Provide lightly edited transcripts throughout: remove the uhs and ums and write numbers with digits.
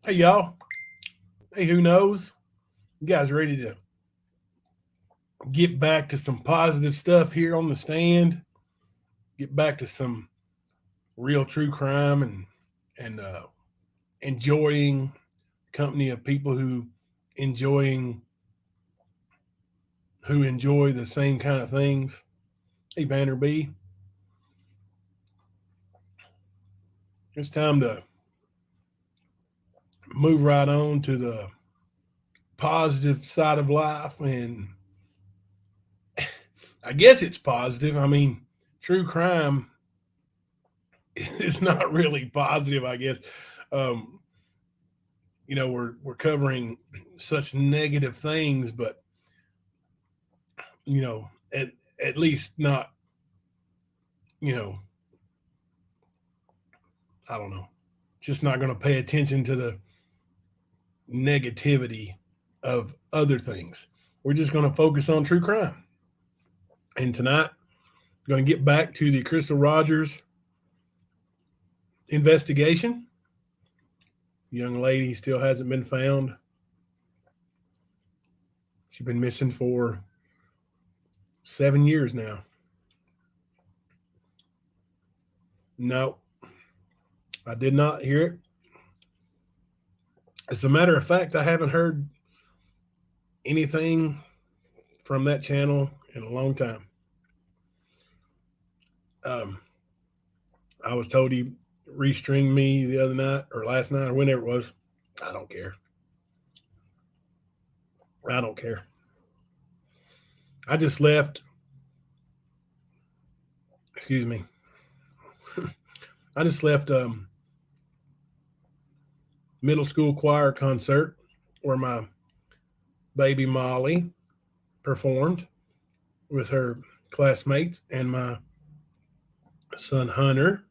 Hey, y'all. Hey, who knows? You guys ready to get back to some positive stuff here on the stand? Get back to some real true crime and enjoying company of people enjoying who enjoy the same kind of things. Hey, Banner B, it's time to move right on to the positive side of life, and I guess it's positive. I mean, true crime is not really positive. I guess um, we're covering such negative things, but you know, at least not, you know, I don't know, just not going to pay attention to the negativity of other things. We're just going to focus on true crime. And tonight, we're going to get back to the Crystal Rogers investigation. Young lady still hasn't been found. She's been missing for 7 years now. No, I did not hear it. As a matter of fact, I haven't heard anything from that channel in a long time. Um, I was told he restringed me the other night or last night or whenever it was. I don't care. I don't care. I just left. Excuse me. I just left middle school choir concert where my baby Molly performed with her classmates and my son Hunter,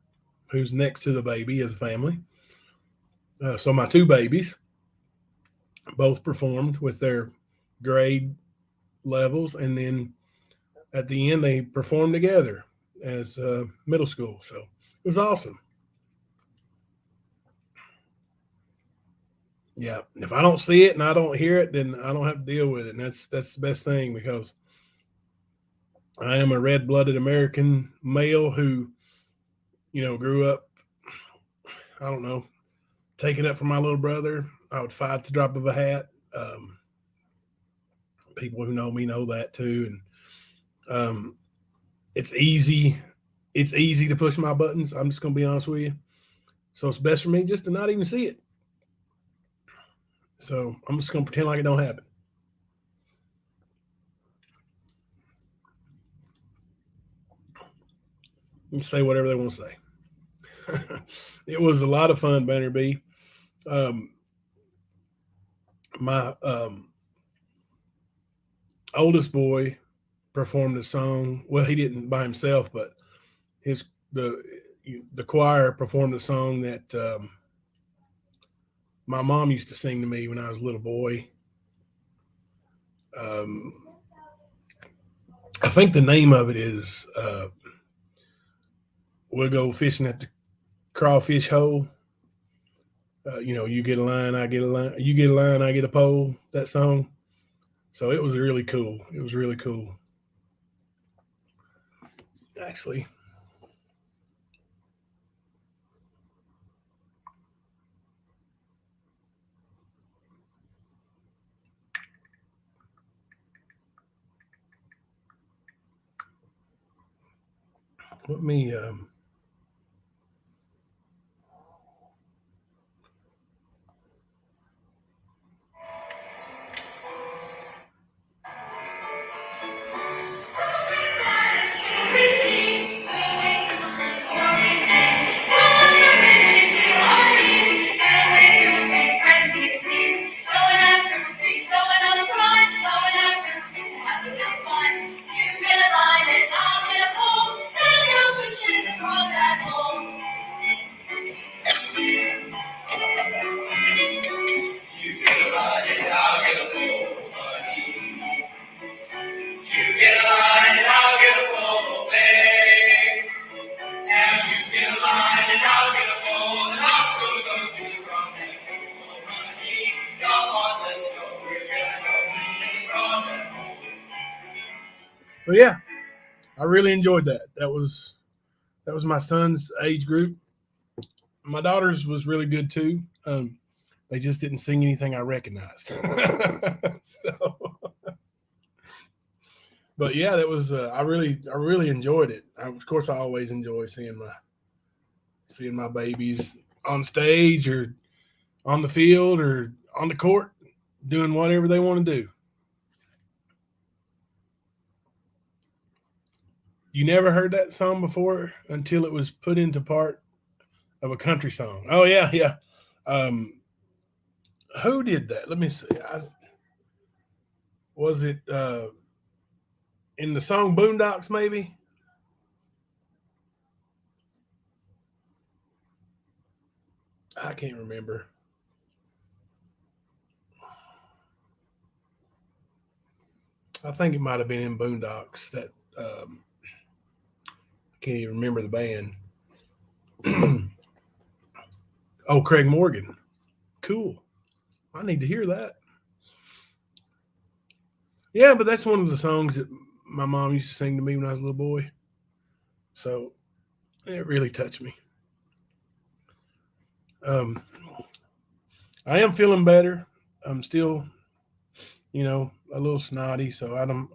who's next to the baby as a family. So my two babies both performed with their grade levels, and then at the end they performed together as middle school. So it was awesome. Yeah, if I don't see it and I don't hear it, then I don't have to deal with it, and that's the best thing because I am a red-blooded American male who, grew up. I don't know, taking up for my little brother. I would fight at the drop of a hat. People who know me know that too, and it's easy. It's easy to push my buttons. I'm just gonna be honest with you. So it's best for me just to not even see it. So I'm just gonna pretend like it don't happen. And say whatever they want to say. It was a lot of fun, Banner B. Um, my oldest boy performed a song. Well, he didn't by himself, but his the the choir performed a song that my mom used to sing to me when I was a little boy. Um, I think the name of it is "We'll Go Fishing at the Crawfish Hole." You get a line, I get a line. You get a line, I get a pole. That song. So it was really cool. It was really cool. Actually, let me. So yeah, I really enjoyed that. That was my son's age group. My daughter's was really good too. They just didn't sing anything I recognized. So, but yeah, that was I really enjoyed it. Of course, I always enjoy seeing my babies on stage or on the field or on the court doing whatever they want to do. You never heard that song before until it was put into part of a country song. Oh yeah, yeah. Um, who did that? Let me see. Was it in the song Boondocks? Maybe I can't remember. I think it might have been in Boondocks. That I can't even remember the band. Oh, Craig Morgan. Cool. I need to hear that. Yeah, but that's one of the songs that my mom used to sing to me when I was a little boy. So it really touched me. Um, I am feeling better. I'm still, a little snotty, so I'm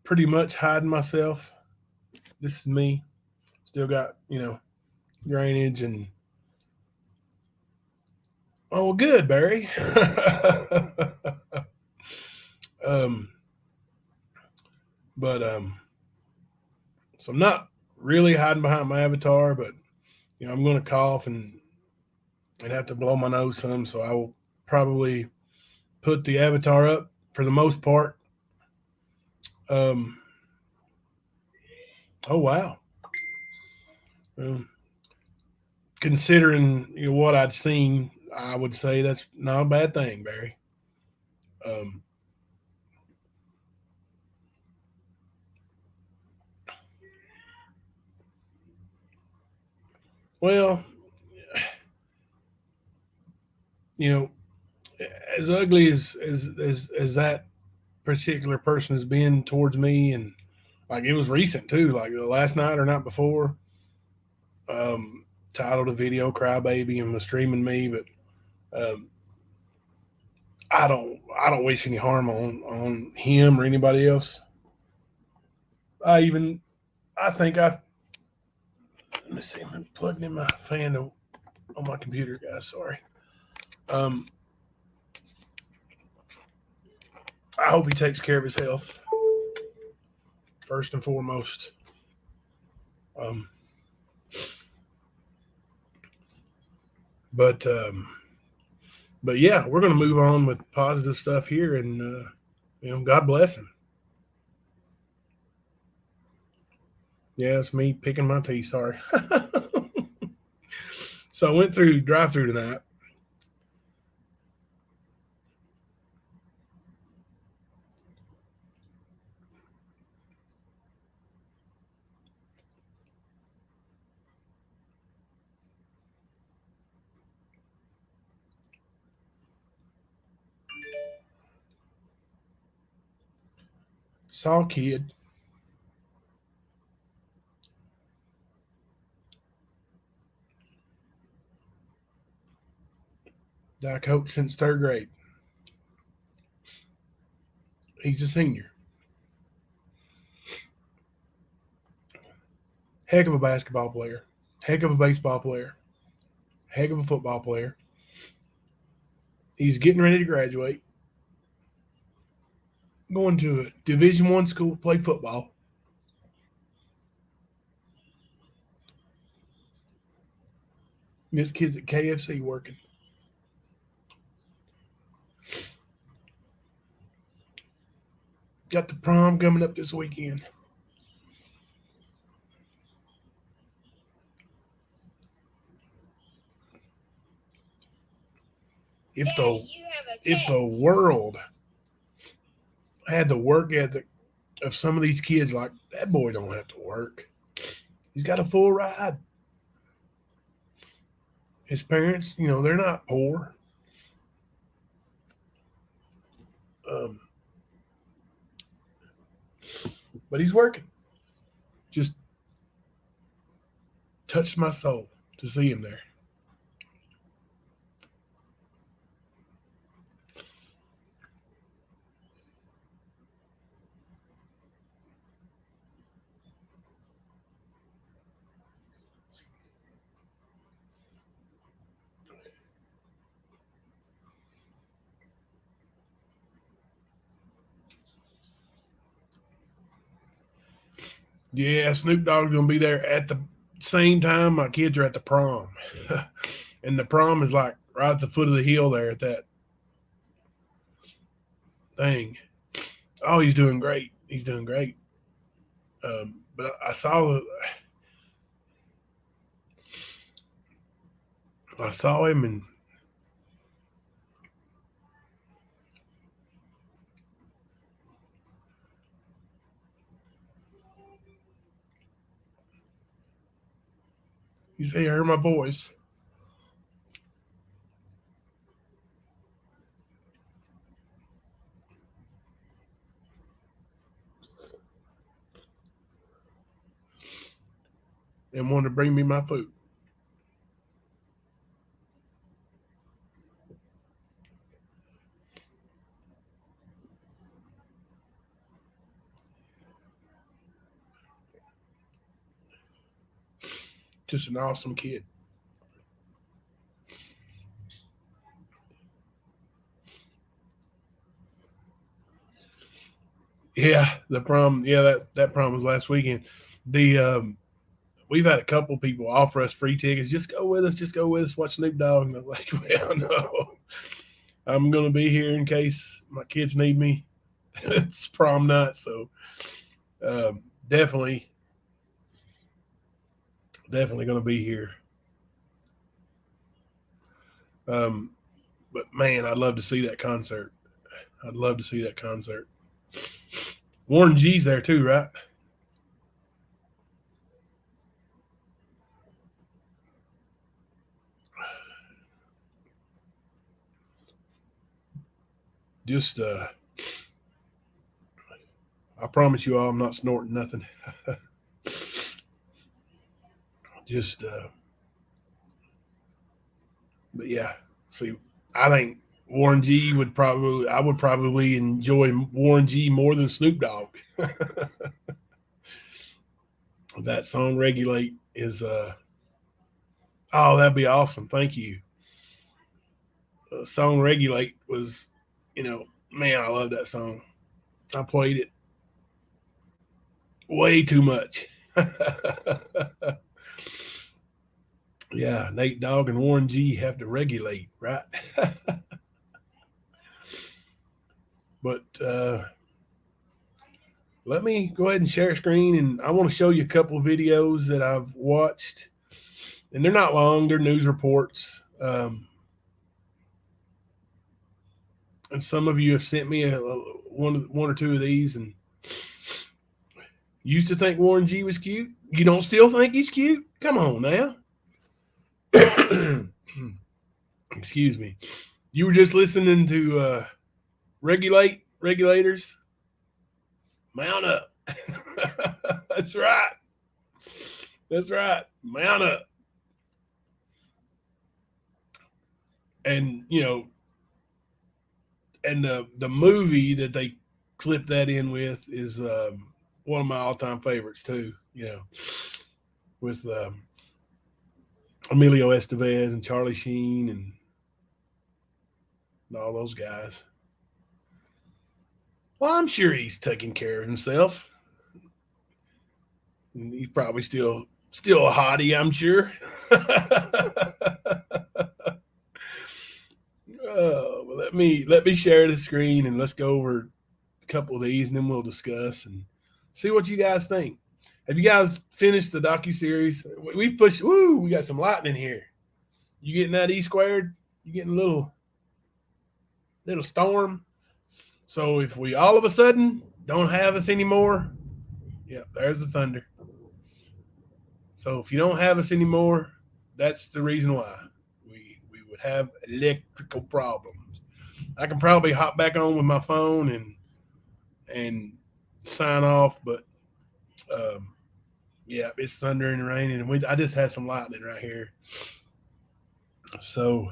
pretty much hiding myself. This is me. Still got, drainage and oh, well, good, Barry. um, but so I'm not really hiding behind my avatar, but I'm going to cough and have to blow my nose some, so I will probably put the avatar up for the most part. Um, oh wow. Um, Considering what I'd seen, I would say that's not a bad thing, Barry. Um, well, you know, as ugly as that particular person has been towards me, and like it was recent too, like the last night or night before, titled a video "Crybaby" and was streaming me, but um, I don't wish any harm on him or anybody else. I think I let me see. I'm plugging in my fan on my computer, guys. Sorry. Um, I hope he takes care of his health first and foremost. Um, but but yeah, we're going to move on with positive stuff here, and God bless him. Yeah, it's me picking my teeth. Sorry. So I went through drive-through tonight. Saw a kid that I coached since third grade. He's a senior. Heck of a basketball player. Heck of a baseball player. Heck of a football player. He's getting ready to graduate. Going to a Division I school to play football. This kid's at KFC working. Got the prom coming up this weekend. If the if the world had the work ethic of some of these kids, like that boy don't have to work. He's got a full ride. His parents, they're not poor. Um, but he's working. Just touched my soul to see him there. Yeah, Snoop Dogg's gonna be there at the same time my kids are at the prom. And the prom is like right at the foot of the hill there at that thing. Oh, he's doing great. He's doing great. But I saw him, and he said, "I heard my voice." And wanted to bring me my food. Just an awesome kid. Yeah, the prom. Yeah, that prom was last weekend. The We've had a couple people offer us free tickets. Just go with us. Just go with us. Watch Snoop Dogg. And I was like, well, no, I'm gonna be here in case my kids need me. It's prom night, so definitely, definitely gonna be here. Um, but man, I'd love to see that concert. I'd love to see that concert. Warren G's there too, right? Just, I promise you all, I'm not snorting nothing. Just, but yeah. See, I think I would probably enjoy Warren G more than Snoop Dogg. That song "Regulate" is, oh, that'd be awesome. Thank you. Song "Regulate" was, man, I love that song. I played it way too much. Yeah, Nate Dogg and Warren G have to regulate, right? But let me go ahead and share screen, and I want to show you a couple of videos that I've watched, and they're not long; they're news reports. And some of you have sent me one or two of these, and used to think Warren G was cute. You don't still think he's cute? Come on now. Excuse me. You were just listening to regulators. Mount up. That's right. That's right. Mount up. And and the movie that they clipped that in with is one of my all time favorites too. With Emilio Estevez and Charlie Sheen and all those guys. Well, I'm sure he's taking care of himself. He's probably still a hottie, I'm sure. Well, let me share the screen and let's go over a couple of these, and then we'll discuss and see what you guys think. Have you guys finished the docu-series? We've pushed. Woo! We got some lightning here. You getting that E squared? You getting a little storm? So if we all of a sudden don't have us anymore, yeah, there's the thunder. So if you don't have us anymore, that's the reason why we would have electrical problems. I can probably hop back on with my phone and sign off, but Yeah, it's thundering and raining, and I just had some lightning right here. So,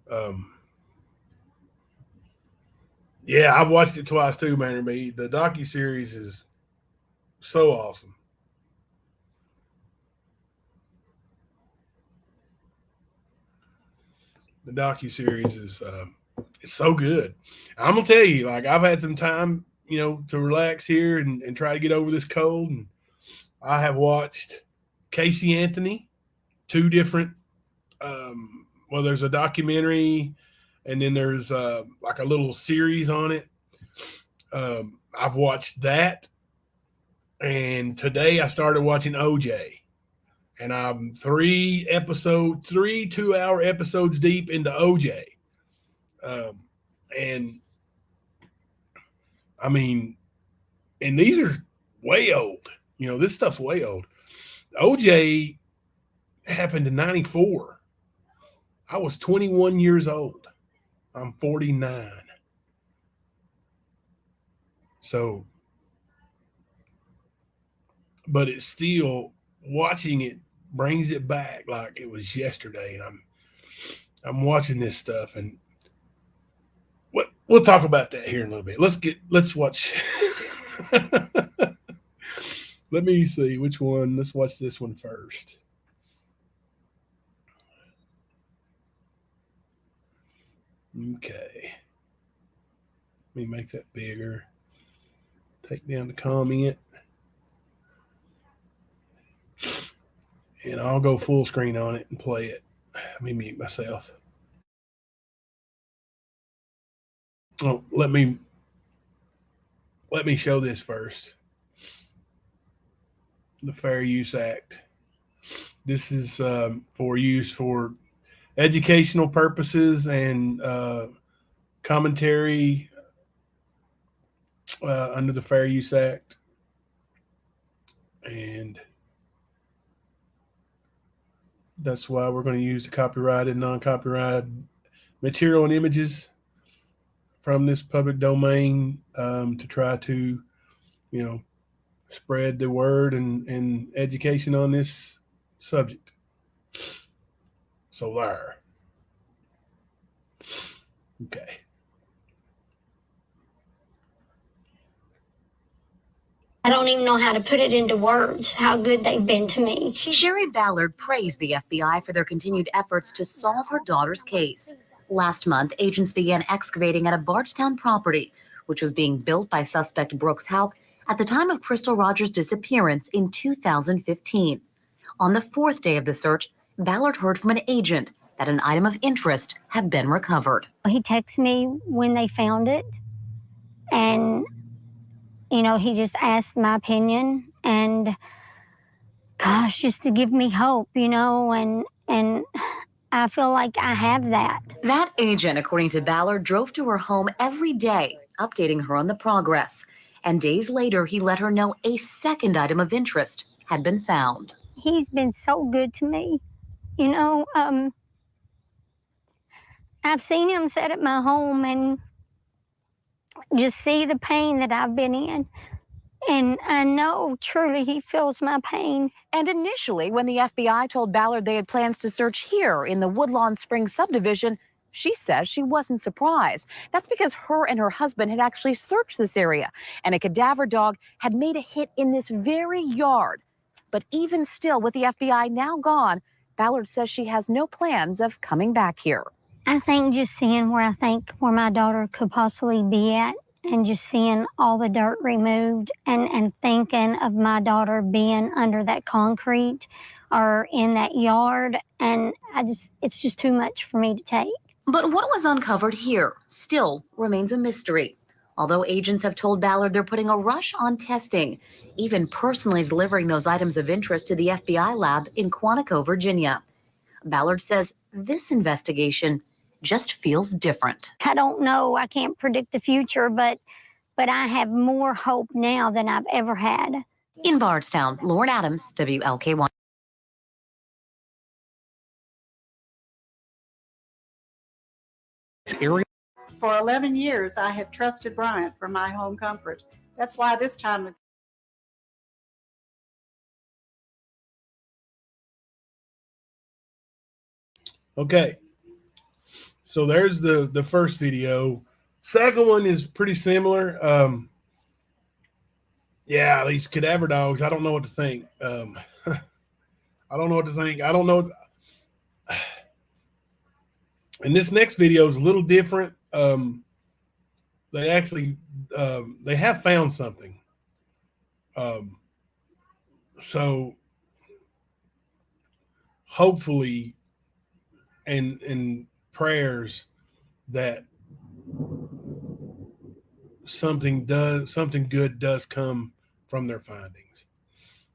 um, yeah, I've watched it twice too, man. The docu series is so awesome. The docu series is it's so good. I'm gonna tell you, like I've had some time, to relax here and try to get over this cold, and I have watched Casey Anthony, two different. Well, there's a documentary, and then there's like a little series on it. I've watched that, and today I started watching OJ, and I'm 2-hour episodes deep into OJ. And I mean, and these are way old. This stuff's way old. OJ happened in 94. I was 21 years old. I'm 49. So, but it's still, watching it brings it back like it was yesterday. And I'm watching this stuff, and we'll talk about that here in a little bit. Let's watch. Let me see which one. Let's watch this one first. Okay. Let me make that bigger. Take down the comment. And I'll go full screen on it and play it. Let me mute myself. Oh, let me show this first. The Fair Use Act. This is for use for educational purposes and commentary under the Fair Use Act. And that's why we're going to use the copyrighted and non-copyrighted material and images from this public domain to try to, spread the word and education on this subject. So there. Okay. I don't even know how to put it into words, how good they've been to me. Sherry Ballard praised the FBI for their continued efforts to solve her daughter's case. Last month, agents began excavating at a Bardstown property, which was being built by suspect Brooks Houck at the time of Crystal Rogers' disappearance in 2015. On the fourth day of the search, Ballard heard from an agent that an item of interest had been recovered. He texted me when they found it, and he just asked my opinion, and gosh, just to give me hope, and I feel like I have that. That agent, according to Ballard, drove to her home every day, updating her on the progress. And days later, he let her know a second item of interest had been found. He's been so good to me. I've seen him sit at my home and just see the pain that I've been in. And I know truly he feels my pain. And initially, when the FBI told Ballard they had plans to search here in the Woodlawn Springs subdivision, she says she wasn't surprised. That's because her and her husband had actually searched this area, and a cadaver dog had made a hit in this very yard. But even still, with the FBI now gone, Ballard says she has no plans of coming back here. I think just seeing where my daughter could possibly be at, and just seeing all the dirt removed, and thinking of my daughter being under that concrete or in that yard, and it's just too much for me to take. But what was uncovered here still remains a mystery. Although agents have told Ballard they're putting a rush on testing, even personally delivering those items of interest to the FBI lab in Quantico, Virginia. Ballard says this investigation just feels different. I don't know. I can't predict the future, but I have more hope now than I've ever had. In Bardstown, Lauren Adams, WLK1. For 11 years, I have trusted Bryant for my home comfort. That's why this time Okay. So there's the first video. Second one is pretty similar. Yeah, these cadaver dogs. I don't know what to think. I don't know what to think. I don't know. And this next video is a little different. They actually they have found something. So hopefully, and prayers that something good does come from their findings.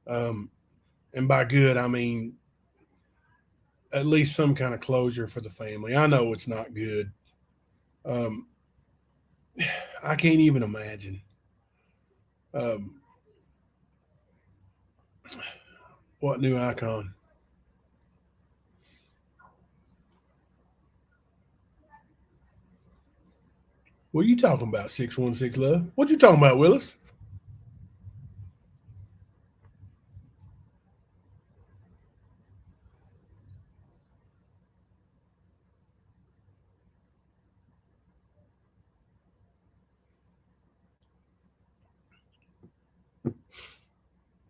And by good, I mean at least some kind of closure for the family. I know it's not good. I can't even imagine. What new icon? What are you talking about, 616 Love? What you talking about, Willis?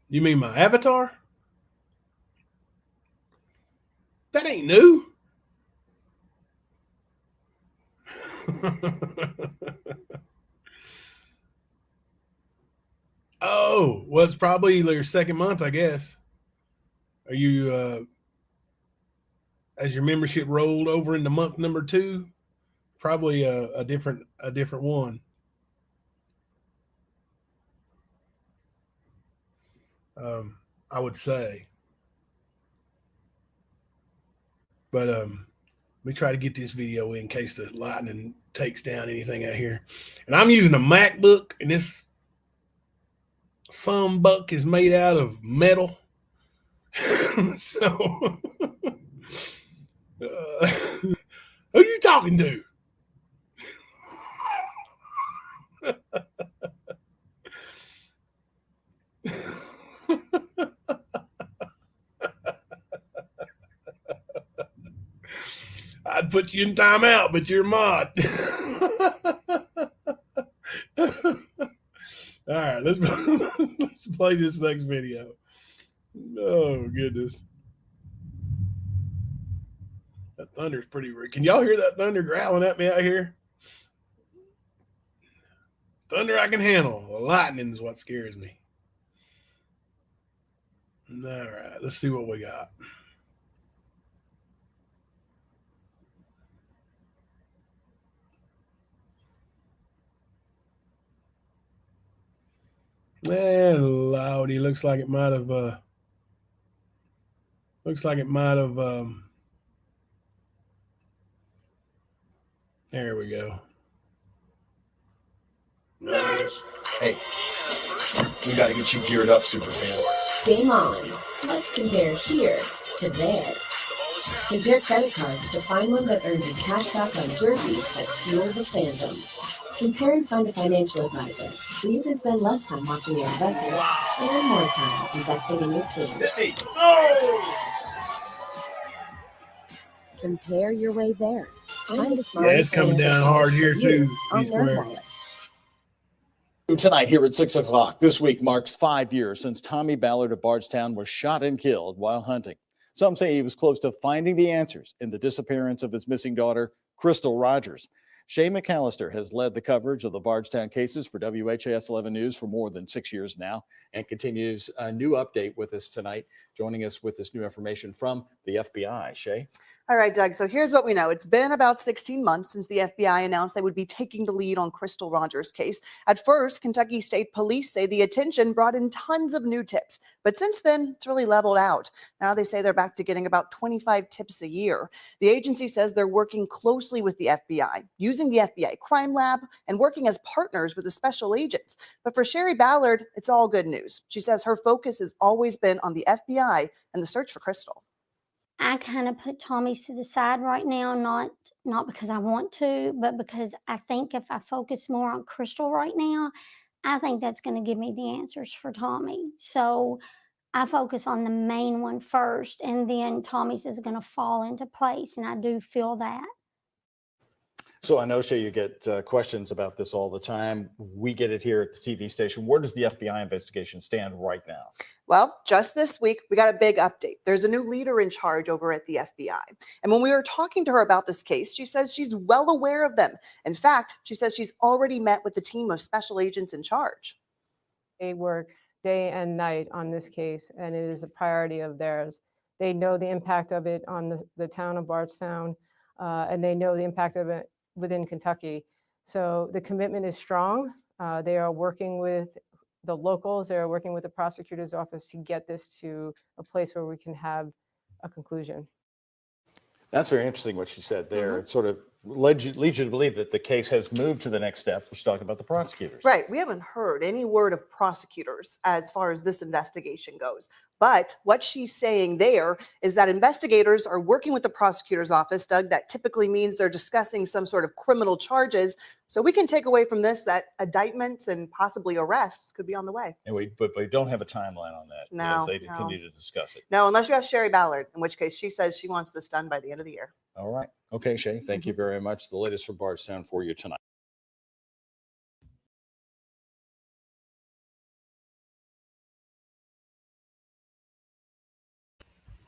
You mean my avatar? That ain't new. Oh, well, it's probably your second month, I guess. Are you, as your membership rolled over into month number 2? Probably a different one. I would say. But let me try to get this video in case the lightning takes down anything out here. And I'm using a MacBook, and this buck is made out of metal. So, who you talking to? I'd put you in timeout, but you're mod. All right, let's play this next video. Oh goodness, that thunder's pretty weird. Can y'all hear that thunder growling at me out here? Thunder I can handle. The lightning is what scares me. All right, let's see what we got. And Lordy, looks like it might have. There we go. Nice. Hey, we got to get you geared up, Superfan. Game on. Let's compare here to there. Compare credit cards to find one that earns you cash back on jerseys that fuel the fandom. Compare and find a financial advisor so you can spend less time watching your investments and more time investing in your team. Hey. Oh! Compare your way there. Find the Yeah, smartest it's coming financial down hard advice here for you too. on their wallet. Tonight here at 6 o'clock. This week Marks 5 years since Tommy Ballard of Bardstown was shot and killed while hunting. Some say he was close to finding the answers in the disappearance of his missing daughter, Crystal Rogers. Shay McAllister has led the coverage of the Bardstown cases for WHAS 11 News for more than 6 years now and continues a new update with us tonight, joining us with this new information from the FBI. Shay? All right, Doug. So here's what we know. It's been about 16 months since the FBI announced they would be taking the lead on Crystal Rogers' case. At first, Kentucky State Police say the attention brought in tons of new tips. But since then, it's really leveled out. Now they say they're back to getting about 25 tips a year. The agency says they're working closely with the FBI, using the FBI crime lab and working as partners with the special agents. But for Sherry Ballard, it's all good news. She says her focus has always been on the FBI and the search for Crystal. I kind of put Tommy's to the side right now, not because I want to, but because I think if I focus more on Crystal right now, I think that's going to give me the answers for Tommy. So I focus on the main one first, and then Tommy's is going to fall into place. And I do feel that. So I know, Shay, you get questions about this all the time. We get it here at the TV station. Where does the FBI investigation stand right now? Well, just this week, we got a big update. There's a new leader in charge over at the FBI. And when we were talking to her about this case, she says she's well aware of them. In fact, she says she's already met with the team of special agents in charge. They work day and night on this case, and it is a priority of theirs. They know the impact of it on the town of Bardstown, and they know the impact of it within Kentucky. So the commitment is strong. They are working with the locals. They're working with the prosecutor's office to get this to a place where we can have a conclusion. That's very interesting what she said there. It sort of leads you to believe that the case has moved to the next step. She's talking about the prosecutors. Right. We haven't heard any word of prosecutors as far as this investigation goes. But what she's saying there is that investigators are working with the prosecutor's office, Doug. That typically means they're discussing some sort of criminal charges. So we can take away from this that indictments and possibly arrests could be on the way. And but we don't have a timeline on that. No, because they no. continue to discuss it. No, unless you ask Sherry Ballard, in which case she says she wants this done by the end of the year. All right. Okay, Shay, thank you very much. The latest from Bardstown for you tonight.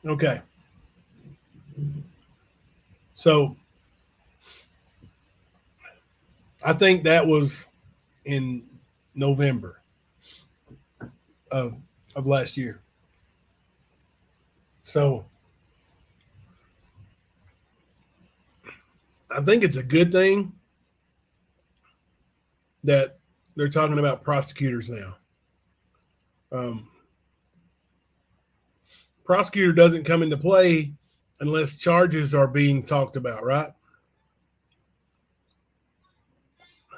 Okay. So I think that was in November of last year. So I think it's a good thing that they're talking about prosecutors now. Prosecutor doesn't come into play unless charges are being talked about, right?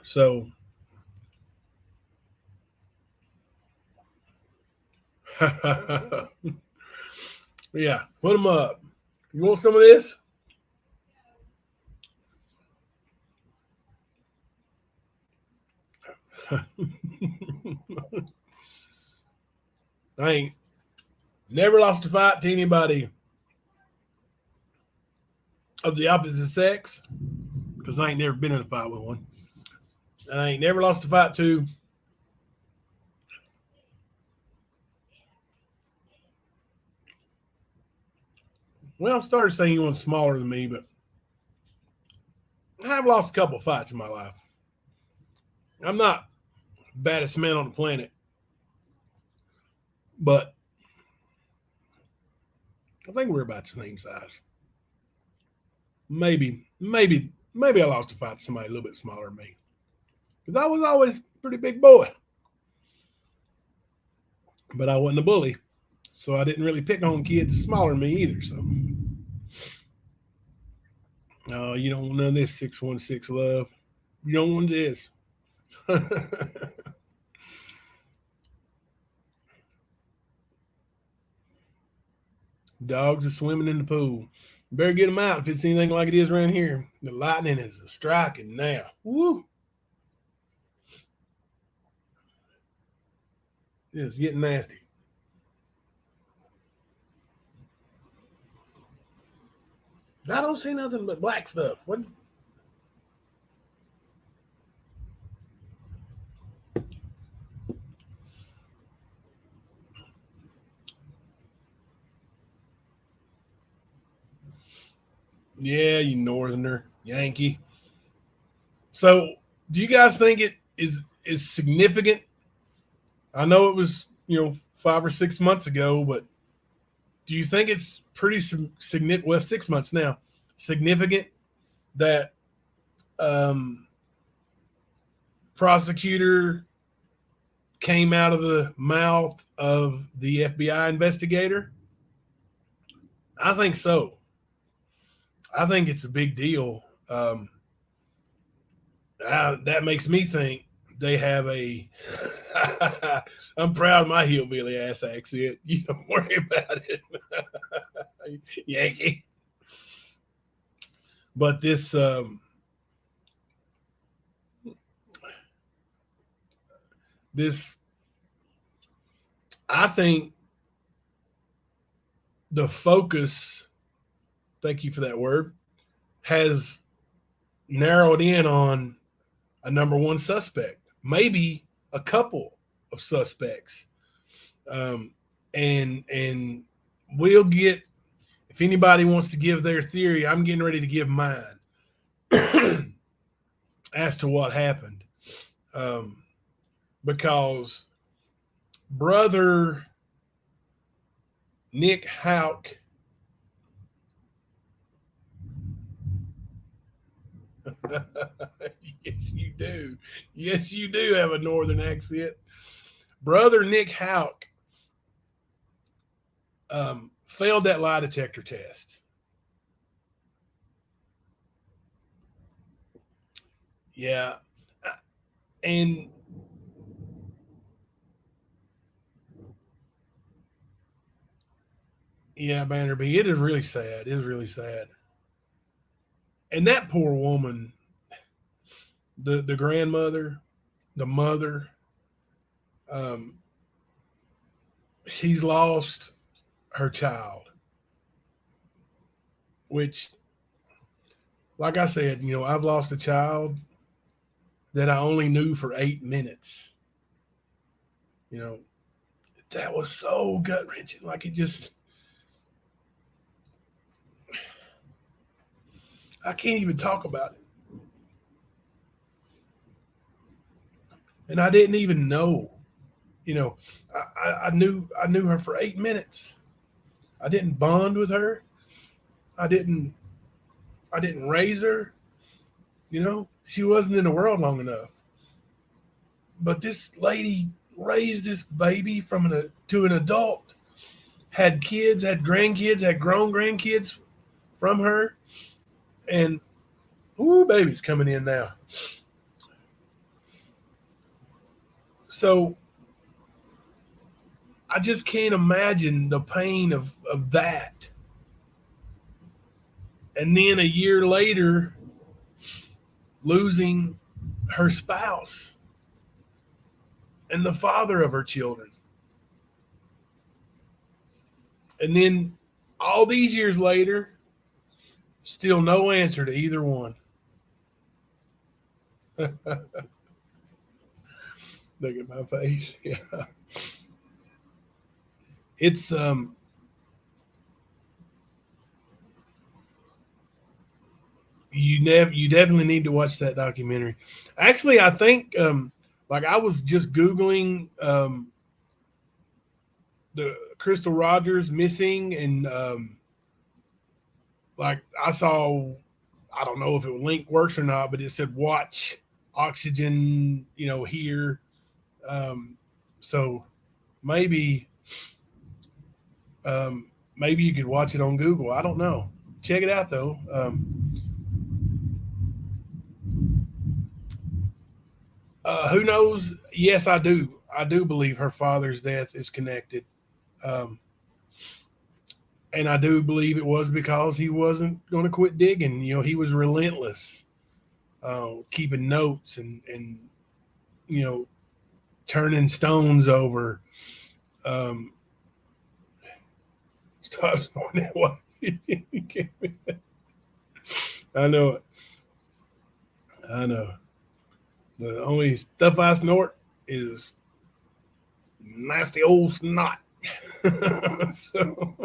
So yeah, put them up. You want some of this? I ain't never lost a fight to anybody of the opposite sex because I ain't never been in a fight with one. And I ain't never lost a fight to I started saying you was smaller than me, but I have lost a couple of fights in my life. I'm not the baddest man on the planet, but I think we're about the same size. Maybe I lost a fight to somebody a little bit smaller than me. Because I was always a pretty big boy. But I wasn't a bully. So I didn't really pick on kids smaller than me either. So no, you don't want none of this 616 love. You don't want this. Dogs are swimming in the pool. You better get them out if it's anything like it is around here. The lightning is striking now. Woo! It's getting nasty. I don't see nothing but black stuff. What? Yeah, you northerner, Yankee. So, do you guys think it is significant? I know it was, 5 or 6 months ago, but do you think it's pretty significant? Well, 6 months now, significant that prosecutor came out of the mouth of the FBI investigator? I think so. I think it's a big deal. That makes me think they have a I'm proud of my hillbilly ass accent. You don't worry about it. Yankee. But this I think the focus, thank you for that word, has narrowed in on a number one suspect, maybe a couple of suspects. And we'll get, if anybody wants to give their theory, I'm getting ready to give mine as to what happened. Because brother Nick Houck, yes, you do. Yes, you do have a northern accent. Brother Nick Houck failed that lie detector test. Yeah. And yeah, Bannerby, it is really sad. It is really sad. And that poor woman, the grandmother, the mother, she's lost her child, which, like I said, I've lost a child that I only knew for 8 minutes. That was so gut wrenching. Like, it just, I can't even talk about it. And I didn't even know. I knew her for 8 minutes. I didn't bond with her. I didn't raise her. She wasn't in the world long enough. But this lady raised this baby to an adult, had kids, had grandkids, had grown grandkids from her, and baby's coming in now. So I just can't imagine the pain of that. And then a year later, losing her spouse and the father of her children. And then all these years later, still no answer to either one. Look at my face. Yeah. It's you definitely need to watch that documentary. Actually, I think like I was just Googling the Crystal Rogers missing, and like I saw, I don't know if it link works or not, but it said watch Oxygen, here. So maybe maybe you could watch it on Google. I don't know. Check it out though. Who knows? Yes, I do. I do believe her father's death is connected. And I do believe it was because he wasn't going to quit digging. He was relentless, keeping notes and turning stones over. Stop snorting that. I know it. I know. The only stuff I snort is nasty old snot. So,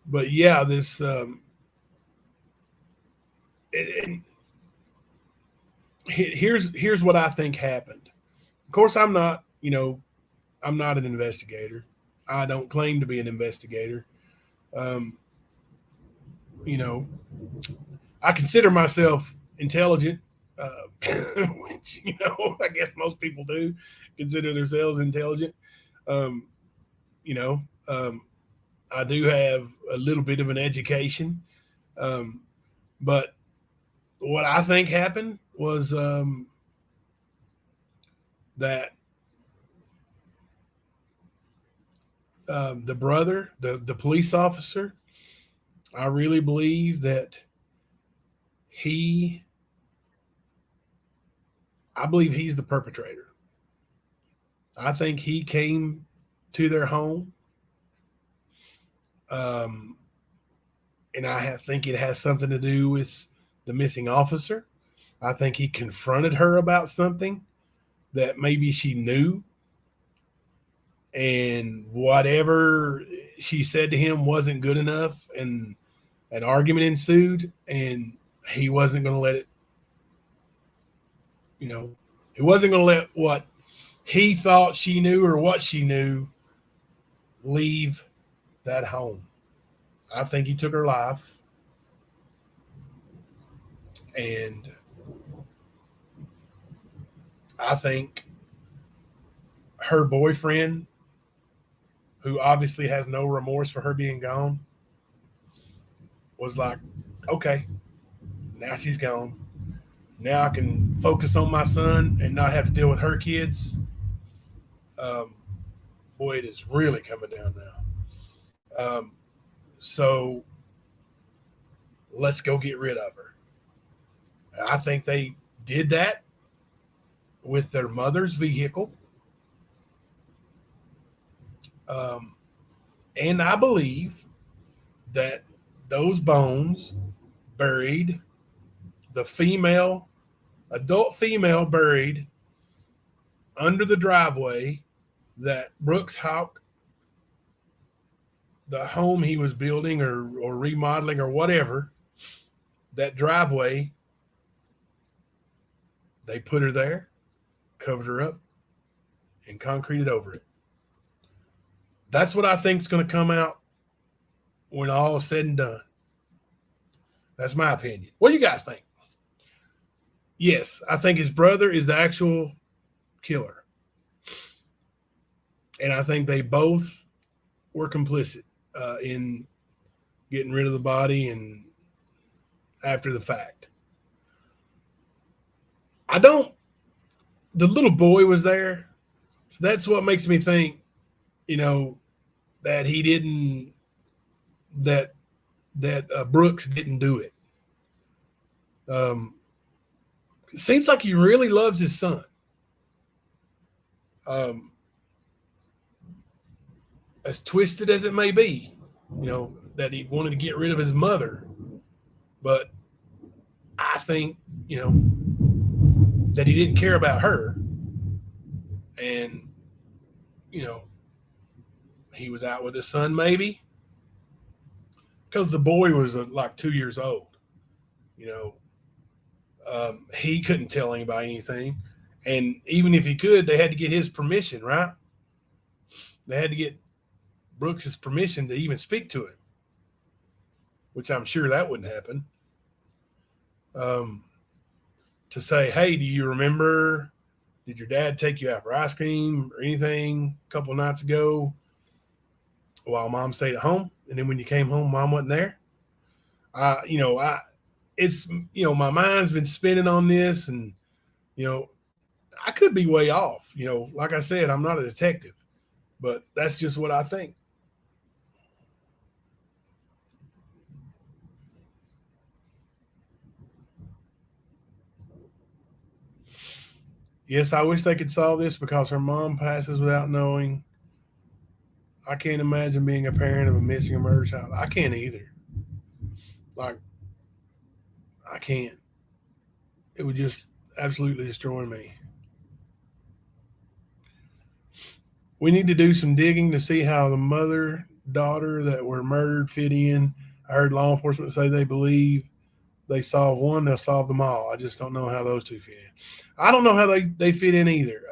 but yeah, this here's what I think happened. Of course, I'm not an investigator. I don't claim to be an investigator. I consider myself intelligent, which I guess most people do consider themselves intelligent. Um, I do have a little bit of an education, but what I think happened was that the brother, the police officer, I really believe that I believe he's the perpetrator. I think he came to their home. And I think it has something to do with the missing officer. I think he confronted her about something that maybe she knew, and whatever she said to him wasn't good enough, and an argument ensued, and he wasn't going to let it, he wasn't going to let what he thought she knew or what she knew leave that home. I think he took her life, and I think her boyfriend, who obviously has no remorse for her being gone, was like, okay, now she's gone. Now I can focus on my son and not have to deal with her kids. Boy, it is really coming down now. So let's go get rid of her. I think they did that with their mother's vehicle. And I believe that those bones buried the adult female buried under the driveway that Brooks Houck, the home he was building or remodeling or whatever, that driveway, they put her there, covered her up, and concreted over it. That's what I think is going to come out when all is said and done. That's my opinion. What do you guys think? Yes, I think his brother is the actual killer. And I think they both were complicit in getting rid of the body and after the fact. The little boy was there. So that's what makes me think, that Brooks didn't do it. It seems like he really loves his son. As twisted as it may be, that he wanted to get rid of his mother. But I think, that he didn't care about her. And, he was out with his son maybe. Because the boy was like 2 years old. He couldn't tell anybody anything. And even if he could, they had to get his permission, right? They had to get Brooks's permission to even speak to him, which I'm sure that wouldn't happen. To say, hey, do you remember, did your dad take you out for ice cream or anything a couple nights ago while mom stayed at home? And then when you came home, mom wasn't there. My mind's been spinning on this, and, I could be way off. Like I said, I'm not a detective, but that's just what I think. Yes, I wish they could solve this because her mom passes without knowing. I can't imagine being a parent of a missing or murdered child. I can't either. Like, I can't. It would just absolutely destroy me. We need to do some digging to see how the mother-daughter that were murdered fit in. I heard law enforcement say they believe they solve one, they'll solve them all. I just don't know how those two fit in. I don't know how they fit in either.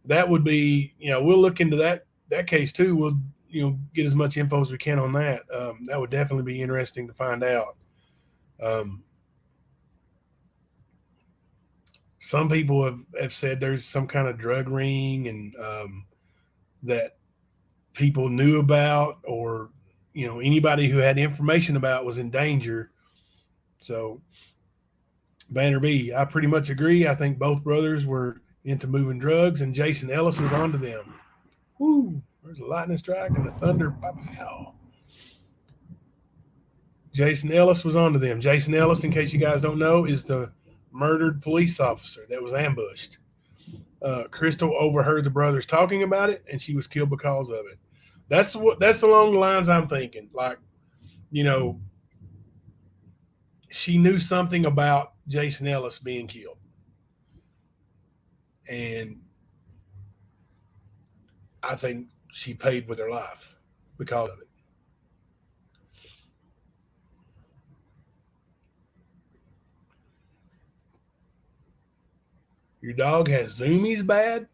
That would be, we'll look into that case too. We'll, get as much info as we can on that. That would definitely be interesting to find out. Some people have said there's some kind of drug ring and that people knew about, or, anybody who had information about was in danger. So, Banner B, I pretty much agree. I think both brothers were into moving drugs, and Jason Ellis was onto them. Woo! There's a lightning strike and the thunder. Pow. Jason Ellis was onto them. Jason Ellis, in case you guys don't know, is the murdered police officer that was ambushed. Crystal overheard the brothers talking about it, and she was killed because of it. That's along the lines I'm thinking. Like, you know, she knew something about Jason Ellis being killed, and I think she paid with her life because of it. Your dog has zoomies bad.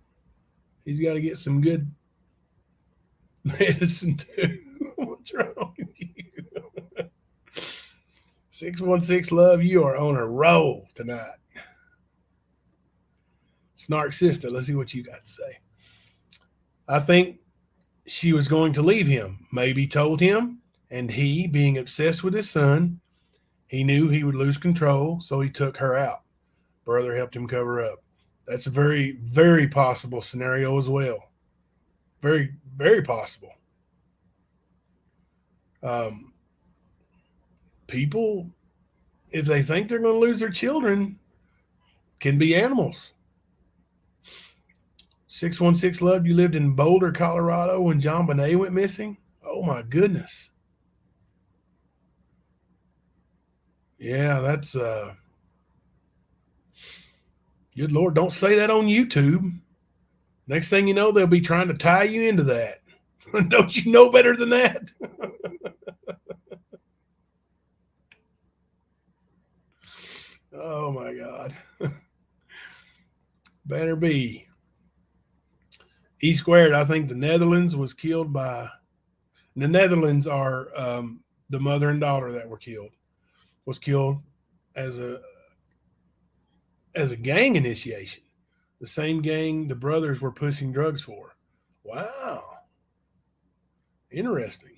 He's got to get some good medicine too. What's wrong with you? 616 Love, you are on a roll tonight. Snark Sister, let's see what you got to say. I think she was going to leave him, maybe told him, and he, being obsessed with his son, he knew he would lose control, so he took her out. Brother helped him cover up. That's a very, very possible scenario as well. Very, very possible. People, if they think they're going to lose their children, can be animals. 616 Love, you lived in Boulder, Colorado when John Bonet went missing? Oh my goodness. Yeah, that's good Lord, don't say that on YouTube. Next thing you know, they'll be trying to tie you into that. Don't you know better than that? Oh my God. Banner B. E squared, I think the Netherlands was killed by, the Netherlands are the mother and daughter that were killed, was killed as a gang initiation. The same gang the brothers were pushing drugs for. Wow. Interesting.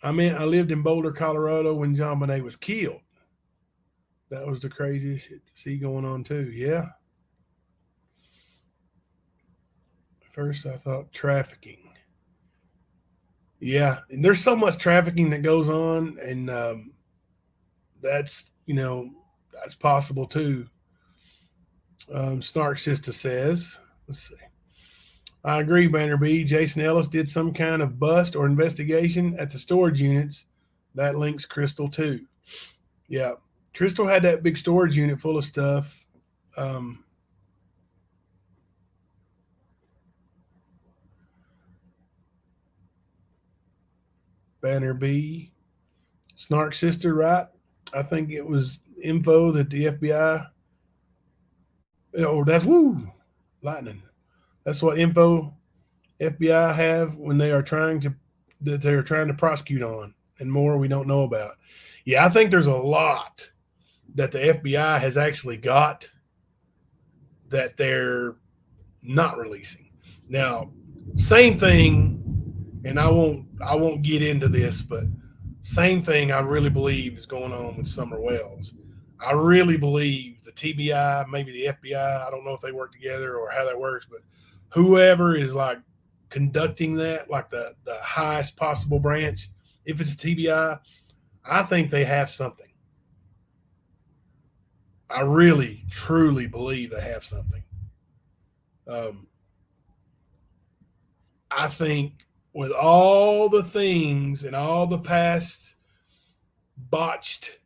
I mean, I lived in Boulder, Colorado when John Bonet was killed. That was the craziest shit to see going on too. Yeah. First, I thought trafficking. Yeah, and there's so much trafficking that goes on, and that's, you know, that's possible too. Snark Sister says, let's see. I agree, Banner B. Jason Ellis did some kind of bust or investigation at the storage units. That links Crystal too. Yeah, Crystal had that big storage unit full of stuff. Banner B. Snark Sister, right? I think it was info that the FBI, or that's lightning. That's what info FBI have when they are trying to prosecute on, and more we don't know about. Yeah, I think there's a lot that the FBI has actually got that they're not releasing. Now, same thing, and I won't get into this, but same thing I really believe is going on with Summer Wells. I really believe the TBI, maybe the FBI, I don't know if they work together or how that works, but whoever is like conducting that, like the highest possible branch, if it's a TBI, I think they have something. I really, truly believe they have something. I think with all the things and all the past botched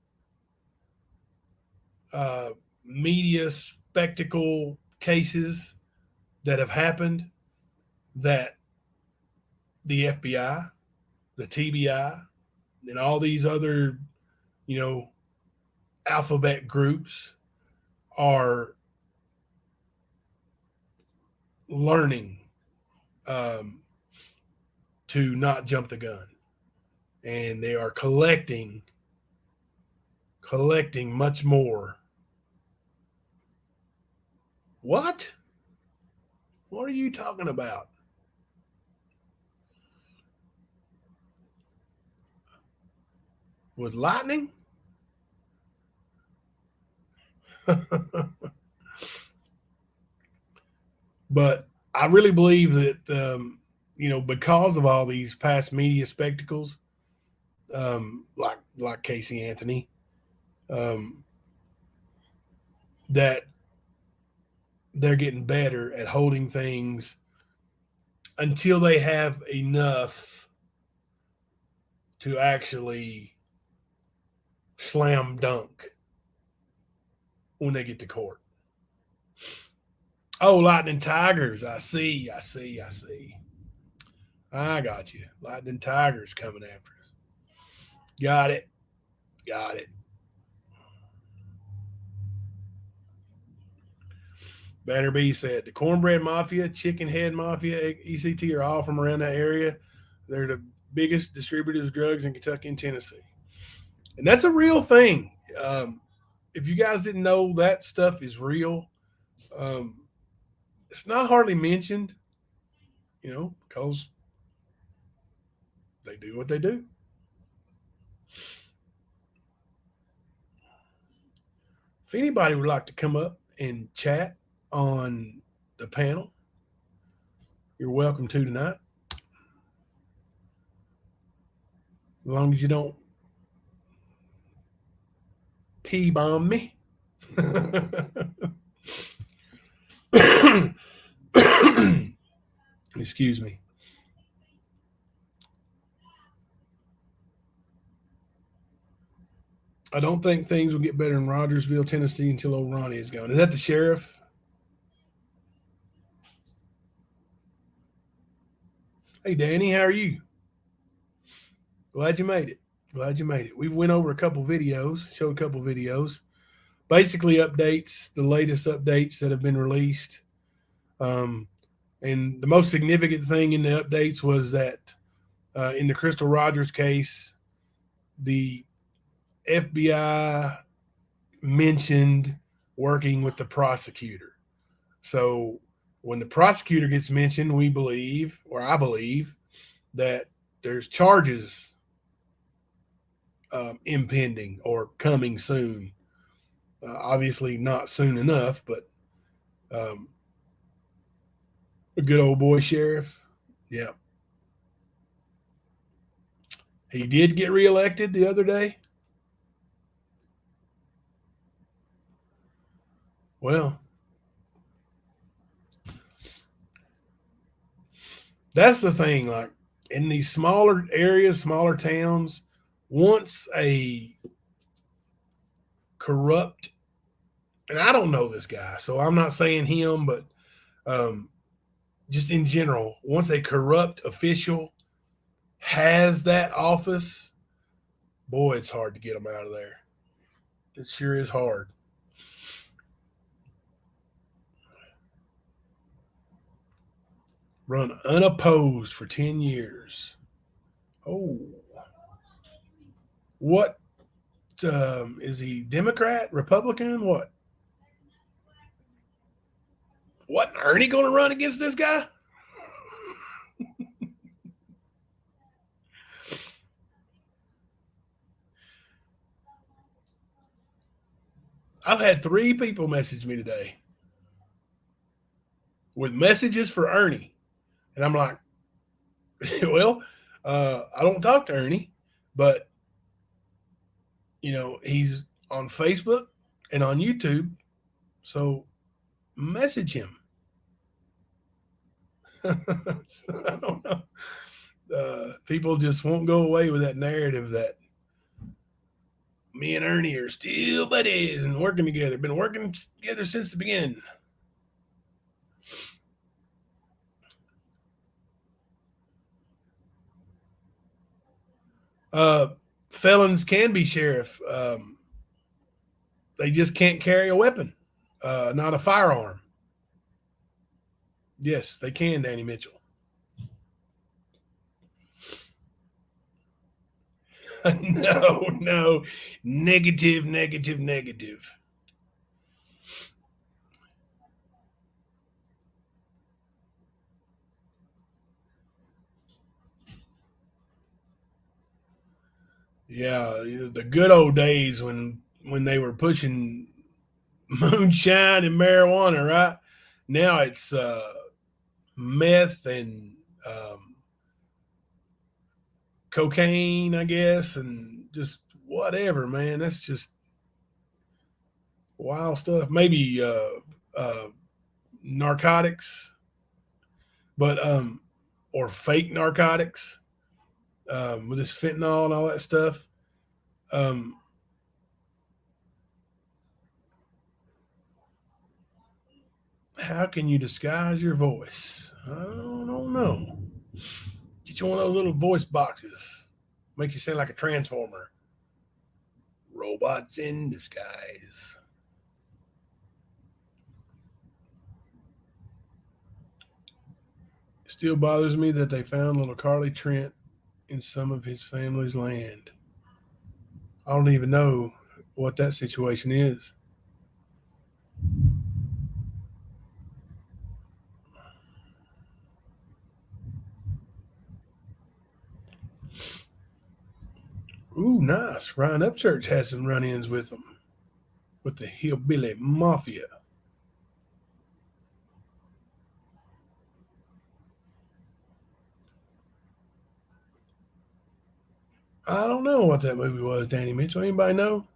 media spectacle cases that have happened, that the FBI, the TBI, and all these other, you know, alphabet groups are learning to not jump the gun, and they are collecting much more. What are you talking about? With lightning? But I really believe that, you know, because of all these past media spectacles, like Casey Anthony, that they're getting better at holding things until they have enough to actually slam dunk when they get to court. Oh, Lightning Tigers. I see. I got you. Lightning Tigers coming after us. Got it. Banner B said the Cornbread Mafia, Chicken Head Mafia, ECT are all from around that area. They're the biggest distributors of drugs in Kentucky and Tennessee. And that's a real thing. If you guys didn't know, that stuff is real. It's not hardly mentioned, because they do what they do. If anybody would like to come up and chat on the panel, you're welcome to tonight. As long as you don't P-bomb me. Excuse me. I don't think things will get better in Rogersville, Tennessee until old Ronnie is gone. Is that the sheriff? Hey, Danny, how are you? Glad you made it. We went over a couple videos, showed a couple videos. Basically updates, the latest updates that have been released. And the most significant thing in the updates was that in the Crystal Rogers case, the FBI mentioned working with the prosecutor. So when the prosecutor gets mentioned, I believe, that there's charges impending or coming soon. Obviously not soon enough, but a good old boy sheriff. Yeah. He did get reelected the other day. Well, that's the thing. Like in these smaller areas, smaller towns, once a corrupt, and I don't know this guy, so I'm not saying him, but just in general, once a corrupt official has that office, boy, it's hard to get them out of there. It sure is hard. Run unopposed for 10 years. Oh. What is he? Democrat? Republican? What? What? Ernie going to run against this guy? I've had 3 people message me today with messages for Ernie. And I'm like, well, I don't talk to Ernie, but, he's on Facebook and on YouTube. So message him. I don't know. People just won't go away with that narrative that me and Ernie are still buddies and working together. Been working together since the beginning. Felons can be sheriff. They just can't carry a weapon, not a firearm. Yes, they can, Danny Mitchell. No. Negative. Yeah, the good old days when they were pushing moonshine and marijuana, right? Now it's meth and cocaine, I guess, and just whatever, man. That's just wild stuff. Maybe narcotics, but or fake narcotics, with this fentanyl and all that stuff. Um, how can you disguise your voice? I don't know. Get you one of those little voice boxes, make you sound like a transformer. Robots in disguise. It still bothers me that they found little Carly Trent in some of his family's land. I don't even know what that situation is. Ooh, nice. Ryan Upchurch has some run-ins with them, with the hillbilly mafia. I don't know what that movie was, Danny Mitchell. Anybody know?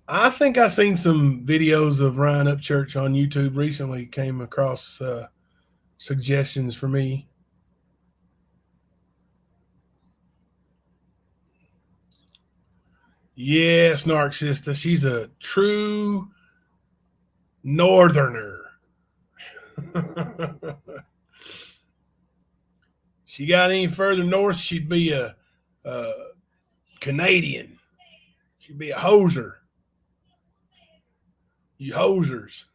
I think I seen some videos of Ryan Upchurch on YouTube recently. Came across suggestions for me. Yeah, Snark Sister. She's a true northerner. She got any further north, she'd be a Canadian. She'd be a hoser. You hosers.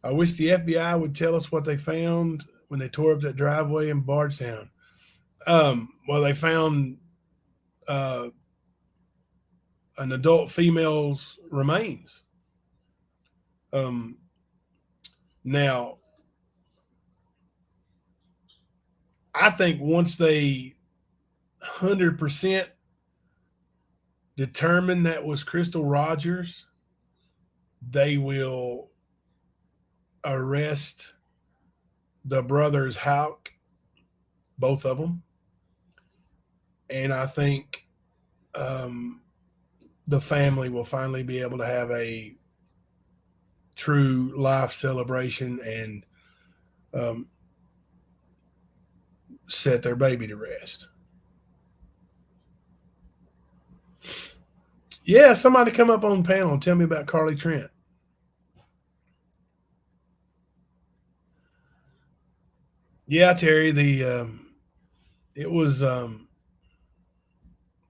I wish the FBI would tell us what they found when they tore up that driveway in Bardstown. Well, they found uh, an adult female's remains. Um, now, I think once they 100% determine that was Crystal Rogers, they will arrest the brothers Houck, both of them. And I think the family will finally be able to have a true life celebration and set their baby to rest. Yeah, somebody come up on the panel and tell me about Carly Trent. Yeah, Terry, it was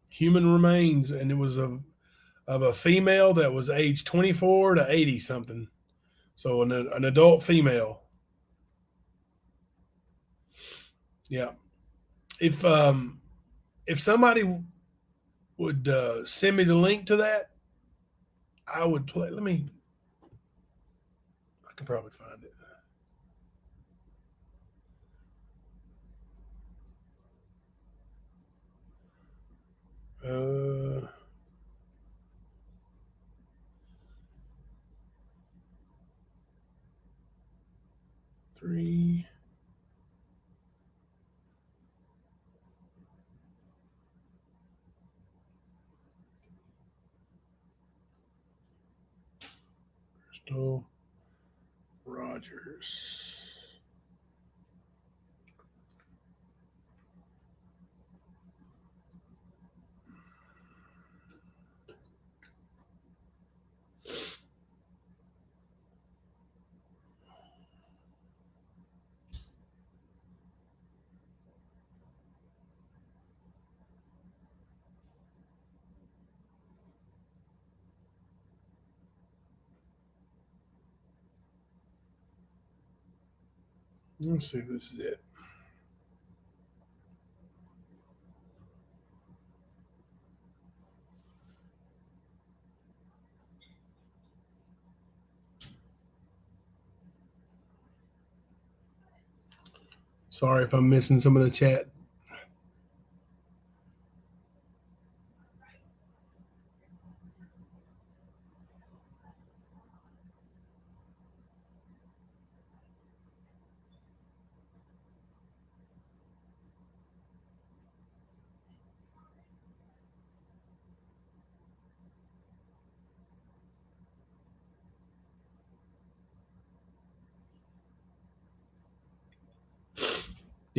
human remains, and it was of a female that was age 24 to 80 something. So an adult female. Yeah. If somebody would send me the link to that, I would play. I could probably find it. Uh, 3. Crystal Rogers. Let's see if this is it. Sorry if I'm missing some of the chat.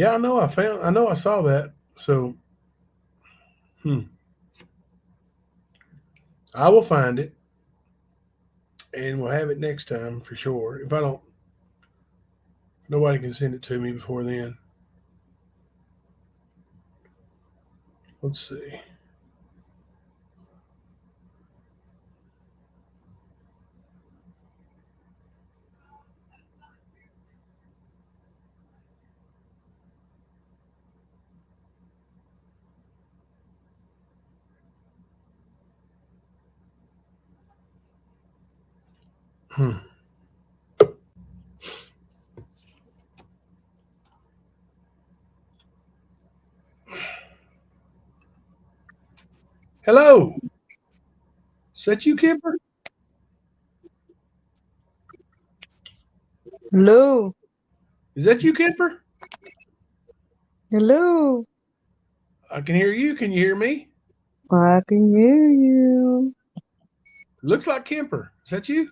Yeah, I know. I saw that. So, I will find it, and we'll have it next time for sure. If I don't, nobody can send it to me before then. Let's see. Hmm. Hello. Is that you, Kipper? Hello. Is that you, Kipper? Hello. I can hear you. Can you hear me? I can hear you. Looks like Kemper. Is that you?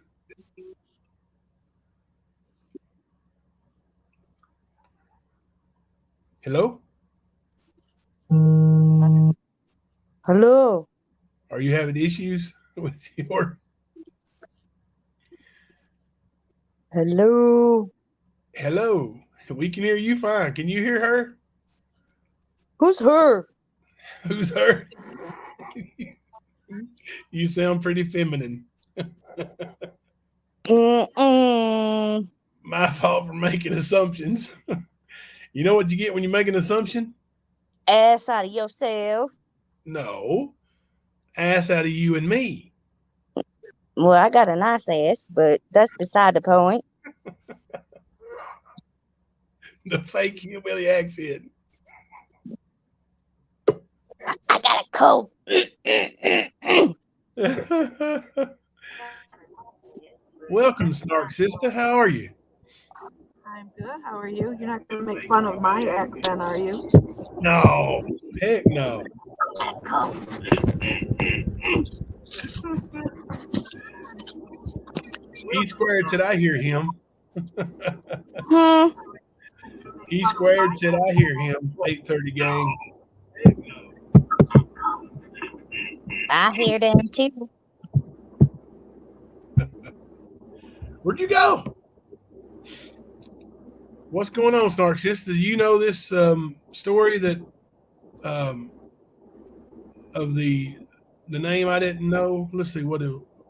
Hello? Hello. Are you having issues with your Hello. hello? We can hear you fine. Can you hear her? Who's her? Who's her? You sound pretty feminine. Mm-mm. My fault for making assumptions. You know what you get when you make an assumption? Ass out of yourself. No. Ass out of you and me. Well, I got a nice ass, but that's beside the point. The fake hillbilly accent. I got a cold. Welcome, Snark Sister. How are you? I'm good. How are you? You're not going to make fun of my accent, are you? No. Heck no. He squared said I hear him. Hmm. He squared said I hear him. 8:30 gang. I hear them too. Where'd you go? What's going on, Snark Sister? Do you know this story that of the name I didn't know? Let's see what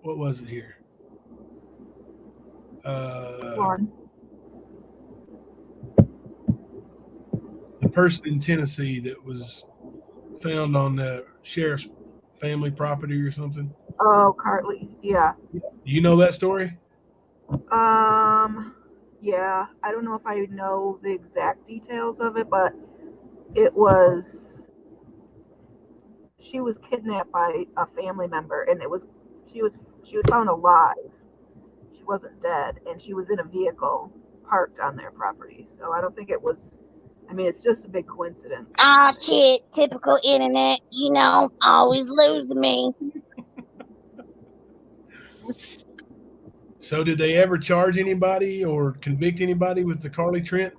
was it here? One. The person in Tennessee that was found on the sheriff's family property or something. Oh, Cartley. Yeah. Do you know that story? Yeah. I don't know if I know the exact details of it, but it was she was kidnapped by a family member, and she was found alive. She wasn't dead, and she was in a vehicle parked on their property. So I don't think it was. I mean, it's just a big coincidence. Ah, shit. Typical internet. You know, always losing me. So did they ever charge anybody or convict anybody with the Carly Trent?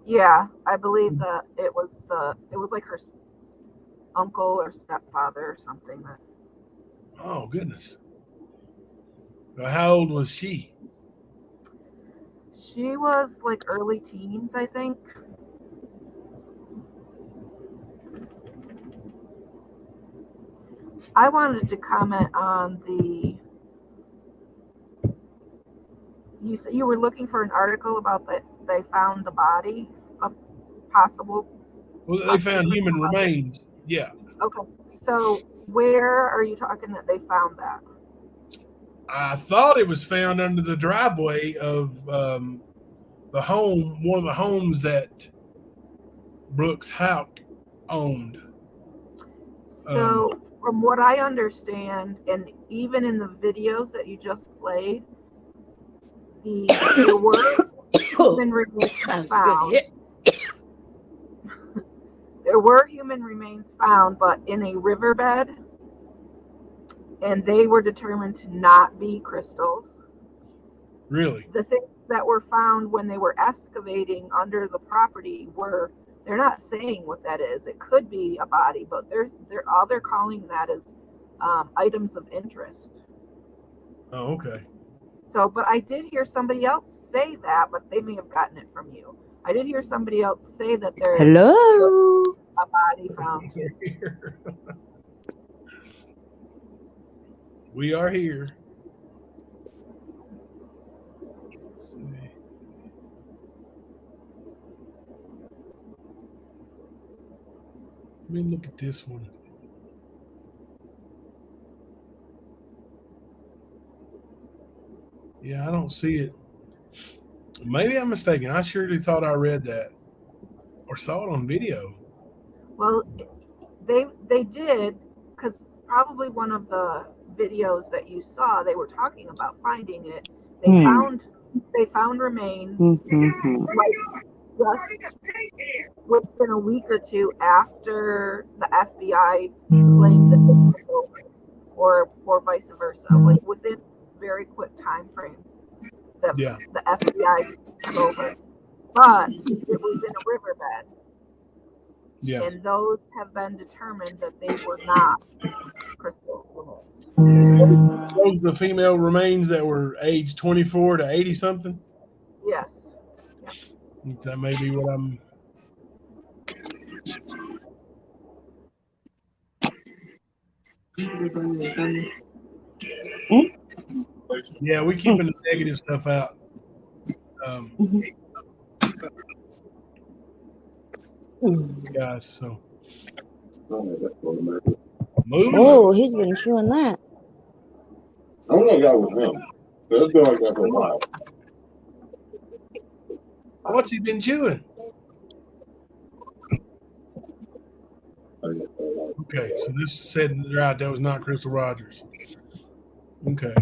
Yeah, I believe that it was like her uncle or stepfather or something. That Oh goodness. Well, how old was she? she was like early teens, I think. I wanted to comment on you were looking for an article about that they found the body of possible. Well, they found human remains. Yeah. Okay, so where are you talking that they found that? I thought it was found under the driveway of the home, one of the homes that Brooks Houck owned. So, from what I understand, and even in the videos that you just played, there were human remains found. There were human remains found, but in a riverbed, and they were determined to not be crystals. Really? The things that were found when they were excavating under the property were they're not saying what that is. It could be a body, but they're calling that as items of interest. Oh, okay. So, but I did hear somebody else say that, but they may have gotten it from you. I did hear somebody else say that there's Hello. a body found. We are here. Let's see. Let me look at this one. Yeah, I don't see it. Maybe I'm mistaken. I surely thought I read that or saw it on video. Well, they did, because probably one of the videos that you saw, they were talking about finding it. They found remains like just within a week or two after the FBI claimed that it was over, or vice versa, like within a very quick time frame. Yeah. The FBI took over, but it was in a riverbed. Yeah. And those have been determined that they were not crystal remains. Those the female remains that were aged 24 to 80 something. Yes. That may be what I'm. Yeah, we keeping the negative stuff out. Guys, so. Oh, he's been chewing that. I don't think that was him. It's been like that for a while. What's he been chewing? Okay, so this said right that was not Crystal Rogers. Okay.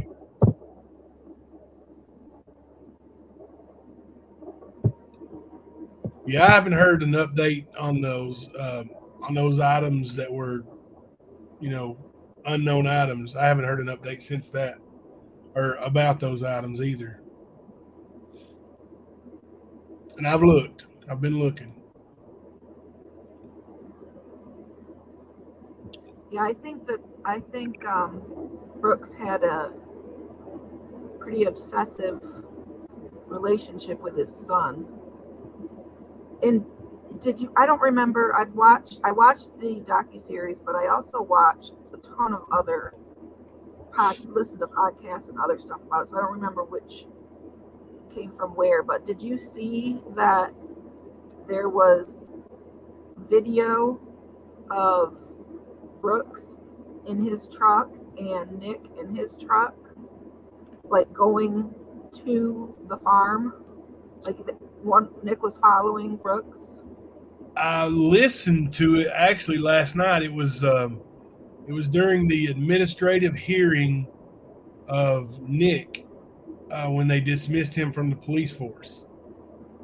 Yeah, I haven't heard an update on those items that were, unknown items. I haven't heard an update since that, or about those items either. And I've looked. I've been looking. Yeah, I think Brooks had a pretty obsessive relationship with his son. And I don't remember, I watched the docuseries, but I also watched a ton of other listened to podcasts and other stuff about it, so I don't remember which came from where, but did you see that there was video of Brooks in his truck and Nick in his truck, like going to the farm? Like Nick was following Brooks. I listened to it actually last night. It was during the administrative hearing of Nick when they dismissed him from the police force.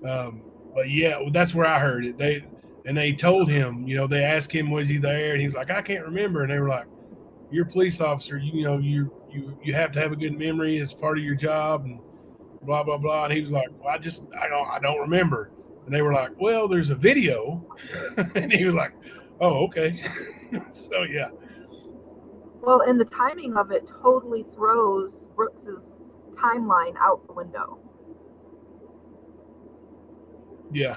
But yeah, that's where I heard it. They told him, they asked him, was he there? And he was like, I can't remember. And they were like, you're a police officer. You have to have a good memory as part of your job and blah, blah, blah. And he was like, well, I don't remember. And they were like, well, there's a video. And he was like, oh, okay. So, yeah. Well, and the timing of it totally throws Brooks's timeline out the window. Yeah.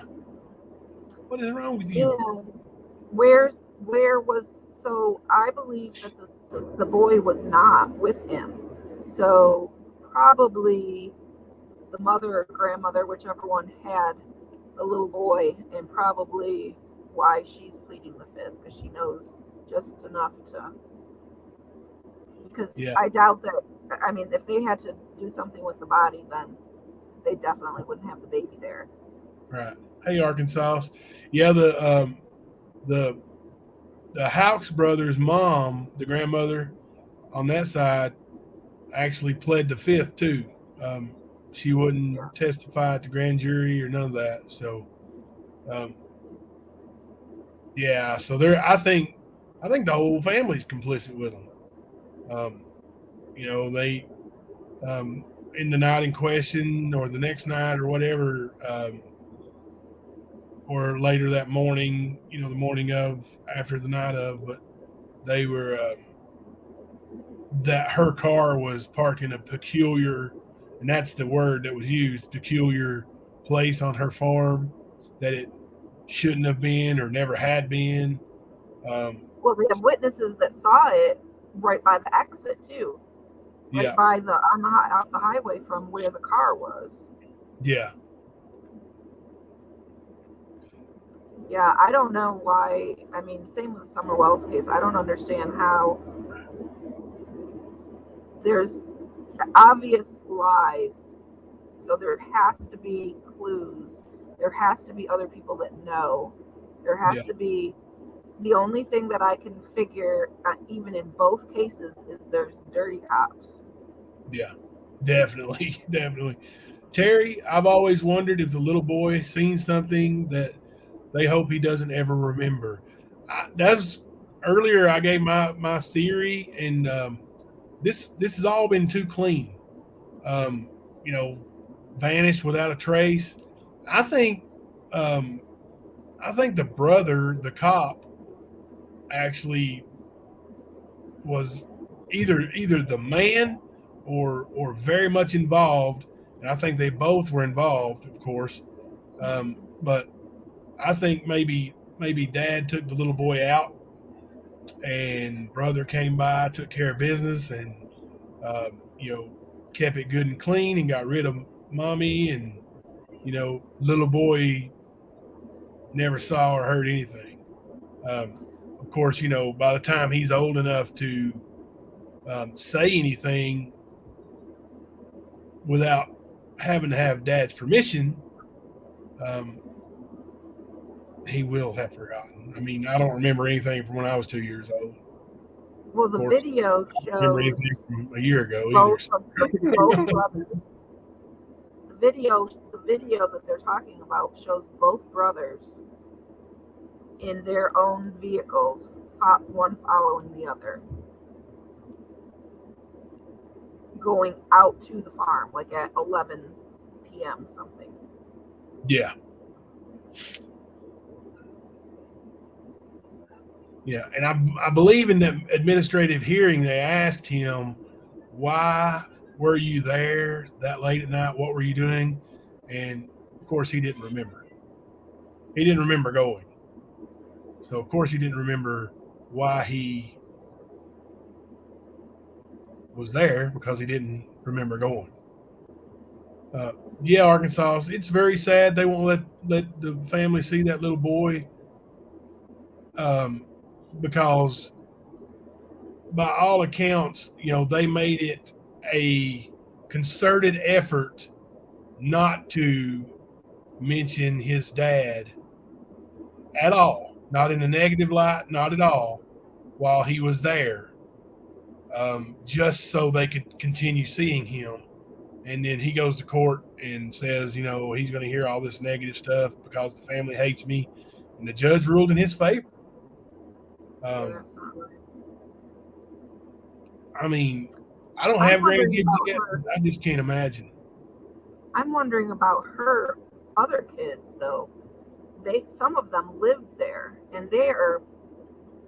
What is wrong with you? And so I believe that the boy was not with him. So probably the mother or grandmother, whichever one, had the little boy, and probably why she's pleading the fifth, because she knows just enough to. Because I doubt that. I mean, if they had to do something with the body, then they definitely wouldn't have the baby there. Right. Hey, Arkansas. Yeah, the Houcks brothers' mom, the grandmother on that side, actually pled the fifth too. She wouldn't testify at the grand jury or none of that. So, yeah. So I think the whole family's complicit with them. They in the night in question or the next night or whatever, or later that morning, the morning of, after the night of, but they were, that her car was parked in a peculiar, and that's the word that was used, peculiar place on her farm that it shouldn't have been or never had been. Well, we have witnesses that saw it right by the exit too, right Yeah, by off the highway from where the car was. yeah, Yeah, I don't know why. I mean, same with Summer Wells case. I don't understand how there's obvious lies, so there has to be clues. There has to be other people that know. There yeah, has to be. The only thing that I can figure, even in both cases, is there's dirty cops. yeah. Definitely, definitely. Terry, I've always wondered if the little boy seen something that they hope he doesn't ever remember. That's earlier. I gave my theory, and this has all been too clean. Um, you know, vanished without a trace. I think um, I think the brother, the cop, actually was either the man or very much involved. And I think they both were involved, of course. But I think maybe dad took the little boy out, and brother came by, took care of business, and kept it good and clean, and got rid of mommy, and little boy never saw or heard anything. Um, of course, by the time he's old enough to say anything without having to have dad's permission, um, he will have forgotten. I mean, I don't remember anything from when I was 2 years old. Well, Of the course, video I don't remember shows anything from a year ago either. both of both brothers. The video that they're talking about shows both brothers in their own vehicles, one following the other, going out to the farm, like at 11 p.m. something. Yeah. Yeah, and I believe in the administrative hearing they asked him, why were you there that late at night? What were you doing? And of course he didn't remember. He didn't remember going. So of course he didn't remember why he was there, because he didn't remember going. Yeah, Arkansas, it's very sad they won't let the family see that little boy, because by all accounts, they made it a concerted effort not to mention his dad at all, not in a negative light, not at all, while he was there, just so they could continue seeing him. And then he goes to court and says, he's going to hear all this negative stuff because the family hates me. And the judge ruled in his favor. Yeah, that's not right. I mean, I don't I'm have wondering grandkids about yet. her. I just can't imagine. I'm wondering about her other kids though. Some of them lived there, and they are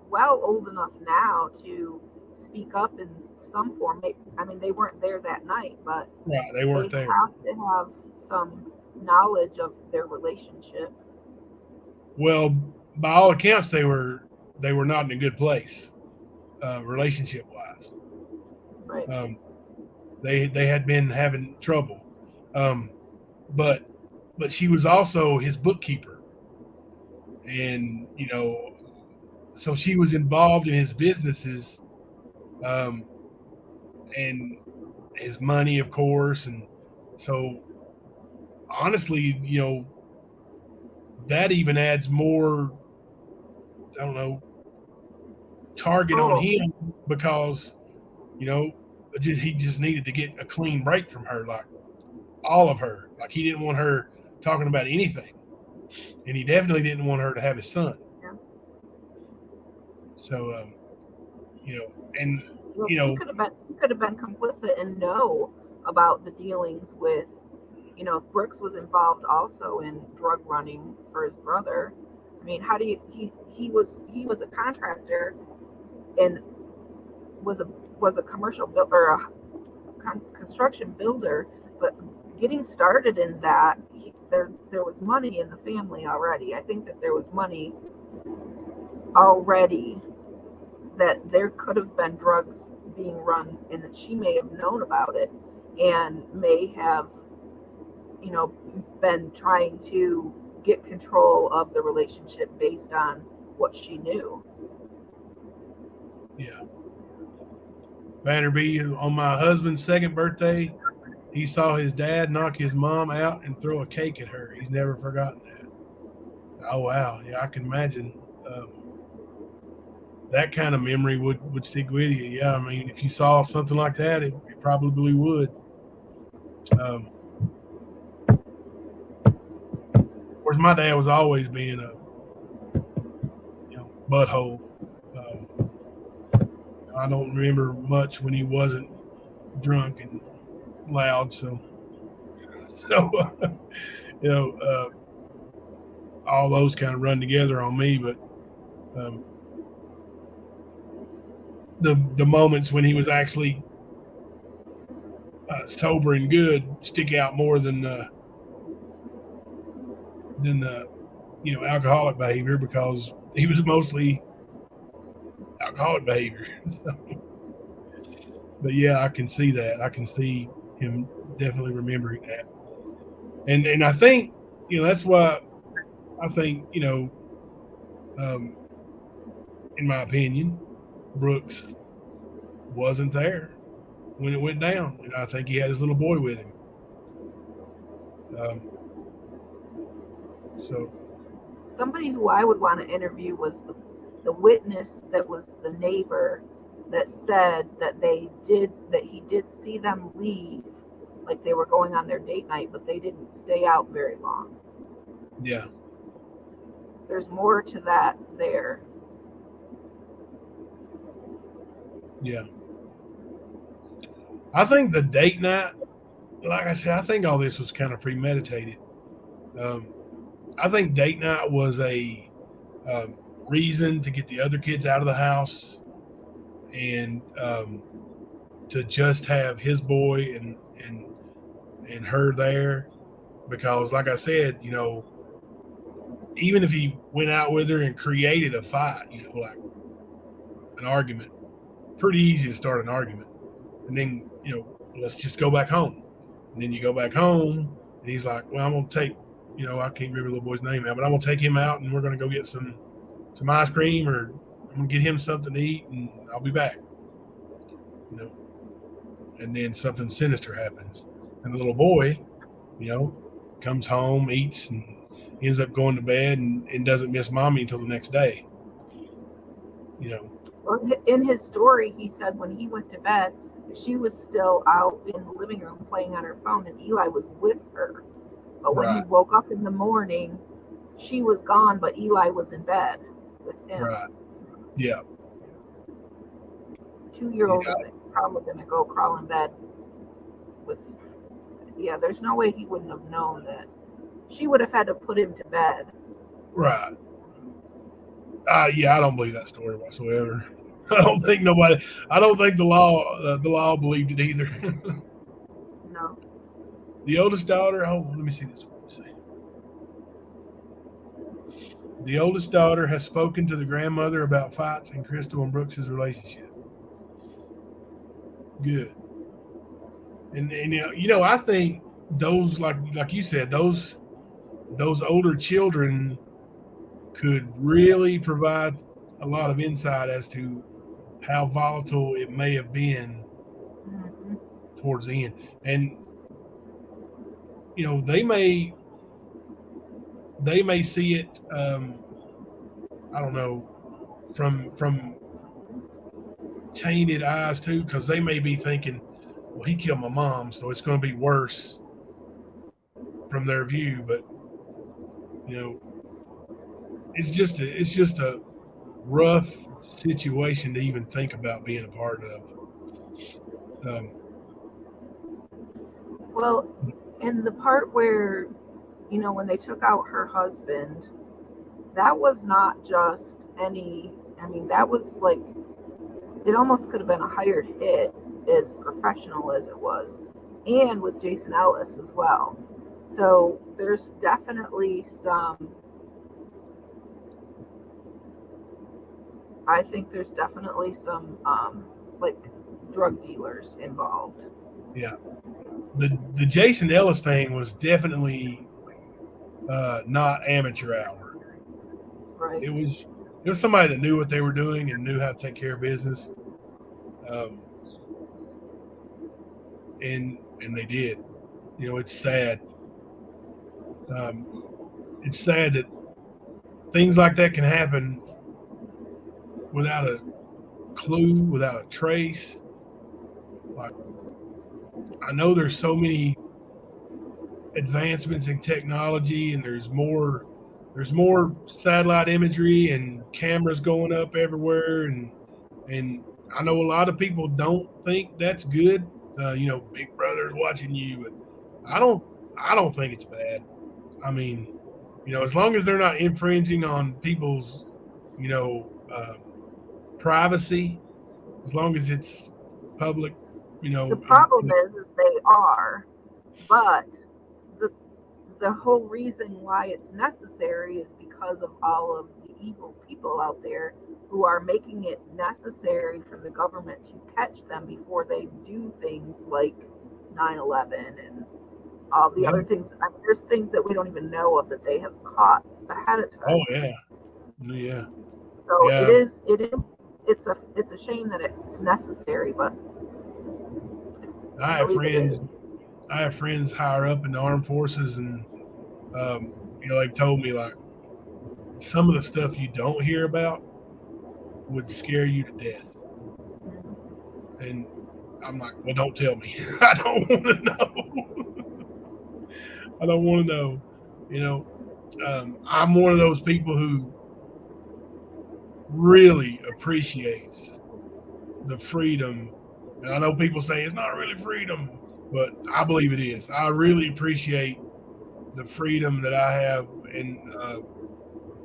well old enough now to speak up in some form. I mean, they weren't there that night, but Right, they they weren't there. have to have some knowledge of their relationship. Well, by all accounts, they were not in a good place, relationship wise. Right. They had been having trouble, but she was also his bookkeeper, and so she was involved in his businesses, and his money, of course, and so honestly, that even adds more, I don't know, target on him, because he just needed to get a clean break from her, like all of her. Like he didn't want her talking about anything, and he definitely didn't want her to have his son. Yeah. So, and Well, he could have been complicit and know about the dealings with, You know, if Brooks was involved also in drug running for his brother, I mean, how do you, he was a contractor and was a commercial builder or a construction builder, but getting started in that, there was money in the family already. I think that there was money already, that there could have been drugs being run and that she may have known about it and may have, you know, been trying to get control of the relationship based on what she knew. Yeah. Vanderby, on my husband's second birthday, he saw his dad knock his mom out and throw a cake at her. He's never forgotten that. Oh, wow. Yeah, I can imagine. That kind of memory would stick with you. Yeah, I mean, if you saw something like that, it probably would. Of course, my dad was always being a butthole. I don't remember much when he wasn't drunk and loud. So all those kind of run together on me. But the moments when he was actually sober and good stick out more than the alcoholic behavior, because he was mostly alcoholic behavior. So, but yeah, I can see that. I can see him definitely remembering that. And I think, that's why I think, in my opinion, Brooks wasn't there when it went down. And I think he had his little boy with him. So Somebody who I would want to interview was the witness that was the neighbor that said that he did see them leave, like they were going on their date night, but they didn't stay out very long. Yeah. There's more to that there. Yeah. I think the date night, like I said, I think all this was kind of premeditated. I think date night was a reason to get the other kids out of the house and to just have his boy and her there, because, like I said, even if he went out with her and created a fight, like an argument, pretty easy to start an argument, and then let's just go back home. And then you go back home, and he's like, well, I'm gonna take, I can't remember the little boy's name now, but I'm gonna take him out and we're gonna go get some ice cream, or I'm gonna get him something to eat and I'll be back. And then something sinister happens, and the little boy, comes home, eats, and ends up going to bed and doesn't miss mommy until the next day. Well, in his story, he said when he went to bed, she was still out in the living room playing on her phone, and Eli was with her. But when he woke up in the morning, she was gone, but Eli was in bed with him. Right. Yeah. 2-year-old isn't probably going to go crawl in bed with. Yeah, there's no way he wouldn't have known that. She would have had to put him to bed. Right. Yeah, I don't believe that story whatsoever. I don't think the law believed it either. No. The oldest daughter, let me see this one. The oldest daughter has spoken to the grandmother about fights in Crystal and Brooks's relationship. Good. And I think those, like you said, those older children could really provide a lot of insight as to how volatile it may have been towards the end. And they may see it, I don't know, from tainted eyes too, because they may be thinking, well, he killed my mom, so it's going to be worse from their view. But it's just a rough situation to even think about being a part of. Well, And the part where, when they took out her husband, that was not just any, that was like, it almost could have been a hired hit, as professional as it was, and with Jason Ellis as well. So there's definitely I think there's definitely some like drug dealers involved. Yeah. The Jason Ellis thing was definitely not amateur hour. Right. It was somebody that knew what they were doing and knew how to take care of business. And they did. It's sad. It's sad that things like that can happen without a clue, without a trace. Like, I know there's so many advancements in technology, and there's more satellite imagery and cameras going up everywhere, and I know a lot of people don't think that's good. Big brother's watching you, but I don't think it's bad. I mean, as long as they're not infringing on people's, privacy, as long as it's public, The problem is they are, but the whole reason why it's necessary is because of all of the evil people out there who are making it necessary for the government to catch them before they do things like 9/11 and all the other things. There's things that we don't even know of that they have caught ahead of time. Oh yeah. So it's a shame that it's necessary, but I have friends higher up in the armed forces, and they've told me, like, some of the stuff you don't hear about would scare you to death. And I'm like, well, don't tell me. I don't want to know. I don't want to know. I'm one of those people who really appreciates the freedom. And I know people say it's not really freedom, but I believe it is. I really appreciate the freedom that I have, and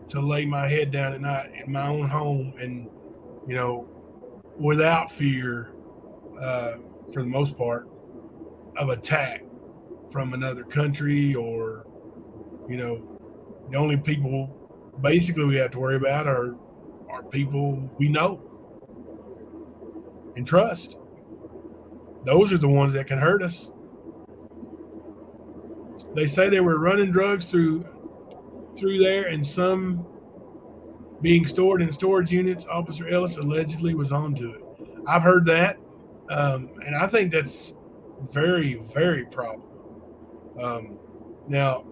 to lay my head down at night in my own home, and without fear, for the most part, of attack from another country, or the only people basically we have to worry about are people we know and trust. Those are the ones that can hurt us. They say they were running drugs through there, and some being stored in storage units. Officer Ellis allegedly was onto it. I've heard that, and I think that's very, very probable. Now,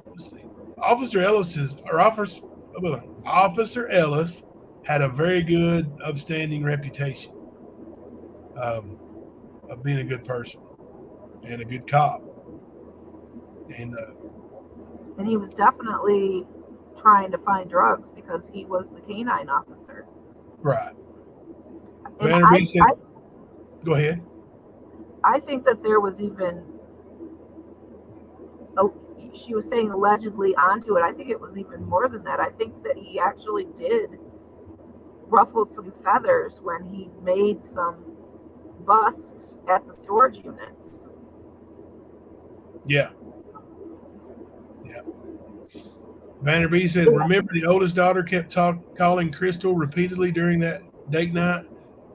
let's see. Officer Ellis had a very good, upstanding reputation of being a good person and a good cop. And he was definitely trying to find drugs because he was the canine officer. Right. And go ahead. I think that there was even, she was saying allegedly onto it. I think it was even more than that. I think that he actually did ruffled some feathers when he made some busts at the storage units. Yeah. Vanderbeek said, remember the oldest daughter kept calling Crystal repeatedly during that date night?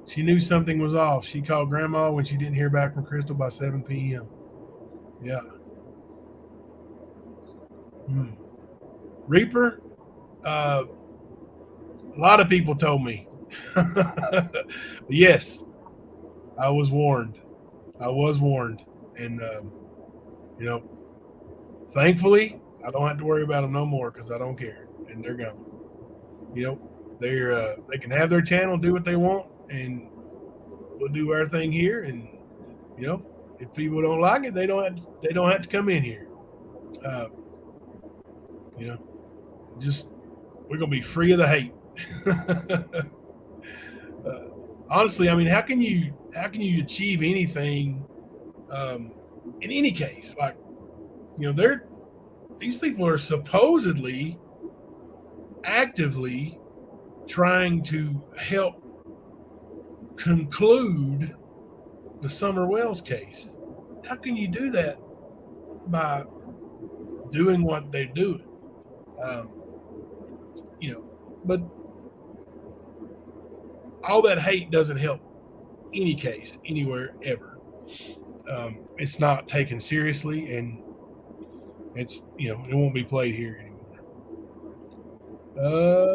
She knew something was off. She called Grandma when she didn't hear back from Crystal by 7 p.m. Yeah. Reaper, a lot of people told me. Yes, I was warned. And, thankfully, I don't have to worry about them no more because I don't care. And they're gone. They can have their channel, do what they want, and we'll do our thing here. And, if people don't like it, they don't have to come in here. We're going to be free of the hate. Honestly, I mean, how can you achieve anything In any case, like, these people are supposedly actively trying to help conclude the Summer Wells case. How can you do that by doing what they're doing? But all that hate doesn't help any case anywhere ever. It's not taken seriously, and it's it won't be played here anymore.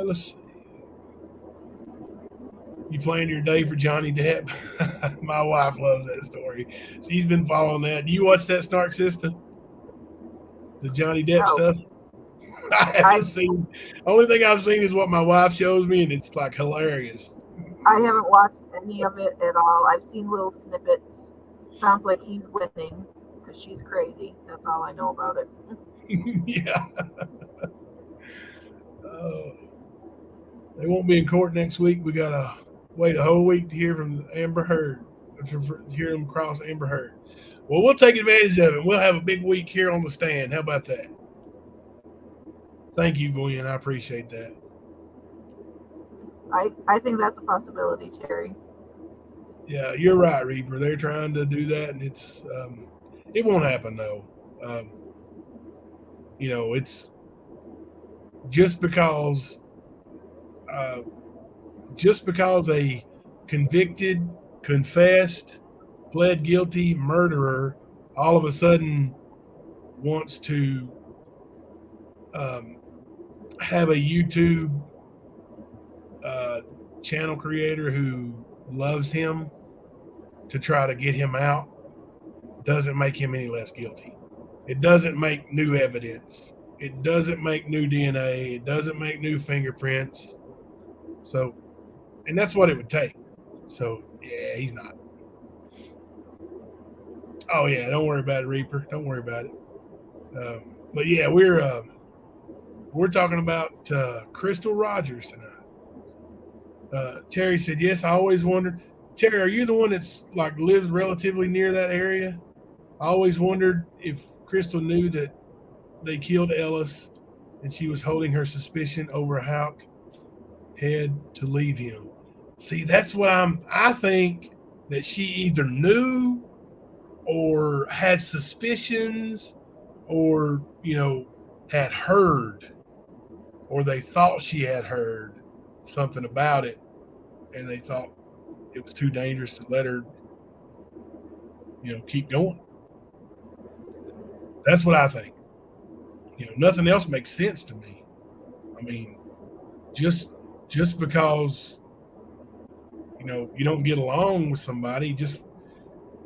Let's see. You plan your day for Johnny Depp? My wife loves that story. She's been following that. Do you watch that, Snark Sister? The Johnny Depp stuff? I haven't seen. Only thing I've seen is what my wife shows me, and it's like hilarious. I haven't watched any of it at all. I've seen little snippets. Sounds like he's winning because she's crazy. That's all I know about it. Yeah. They won't be in court next week. We got to wait a whole week to hear from Amber Heard, to hear them cross Amber Heard. Well, we'll take advantage of it. We'll have a big week here on the stand. How about that? Thank you, Gwen. I appreciate that. I think that's a possibility, Terry. Yeah, you're right, Reaper. They're trying to do that, and it's it won't happen though. It's just because a convicted, confessed, pled guilty murderer all of a sudden wants to have a YouTube channel creator who loves him to try to get him out doesn't make him any less guilty. It doesn't make new evidence. It doesn't make new DNA. It doesn't make new fingerprints. So, and that's what it would take. So, yeah, he's not. Oh, yeah, don't worry about it, Reaper. Don't worry about it. But, yeah, we're talking about Crystal Rogers tonight. Terry said, yes, I always wondered. Terry, are you the one that's like lives relatively near that area? I always wondered if Crystal knew that they killed Ellis and she was holding her suspicion over Houck had to leave him. See, that's what I think that she either knew or had suspicions or, had heard, or they thought she had heard something about it, and they thought it was too dangerous to let her, keep going. That's what I think. Nothing else makes sense to me. I mean, just because, you don't get along with somebody, just,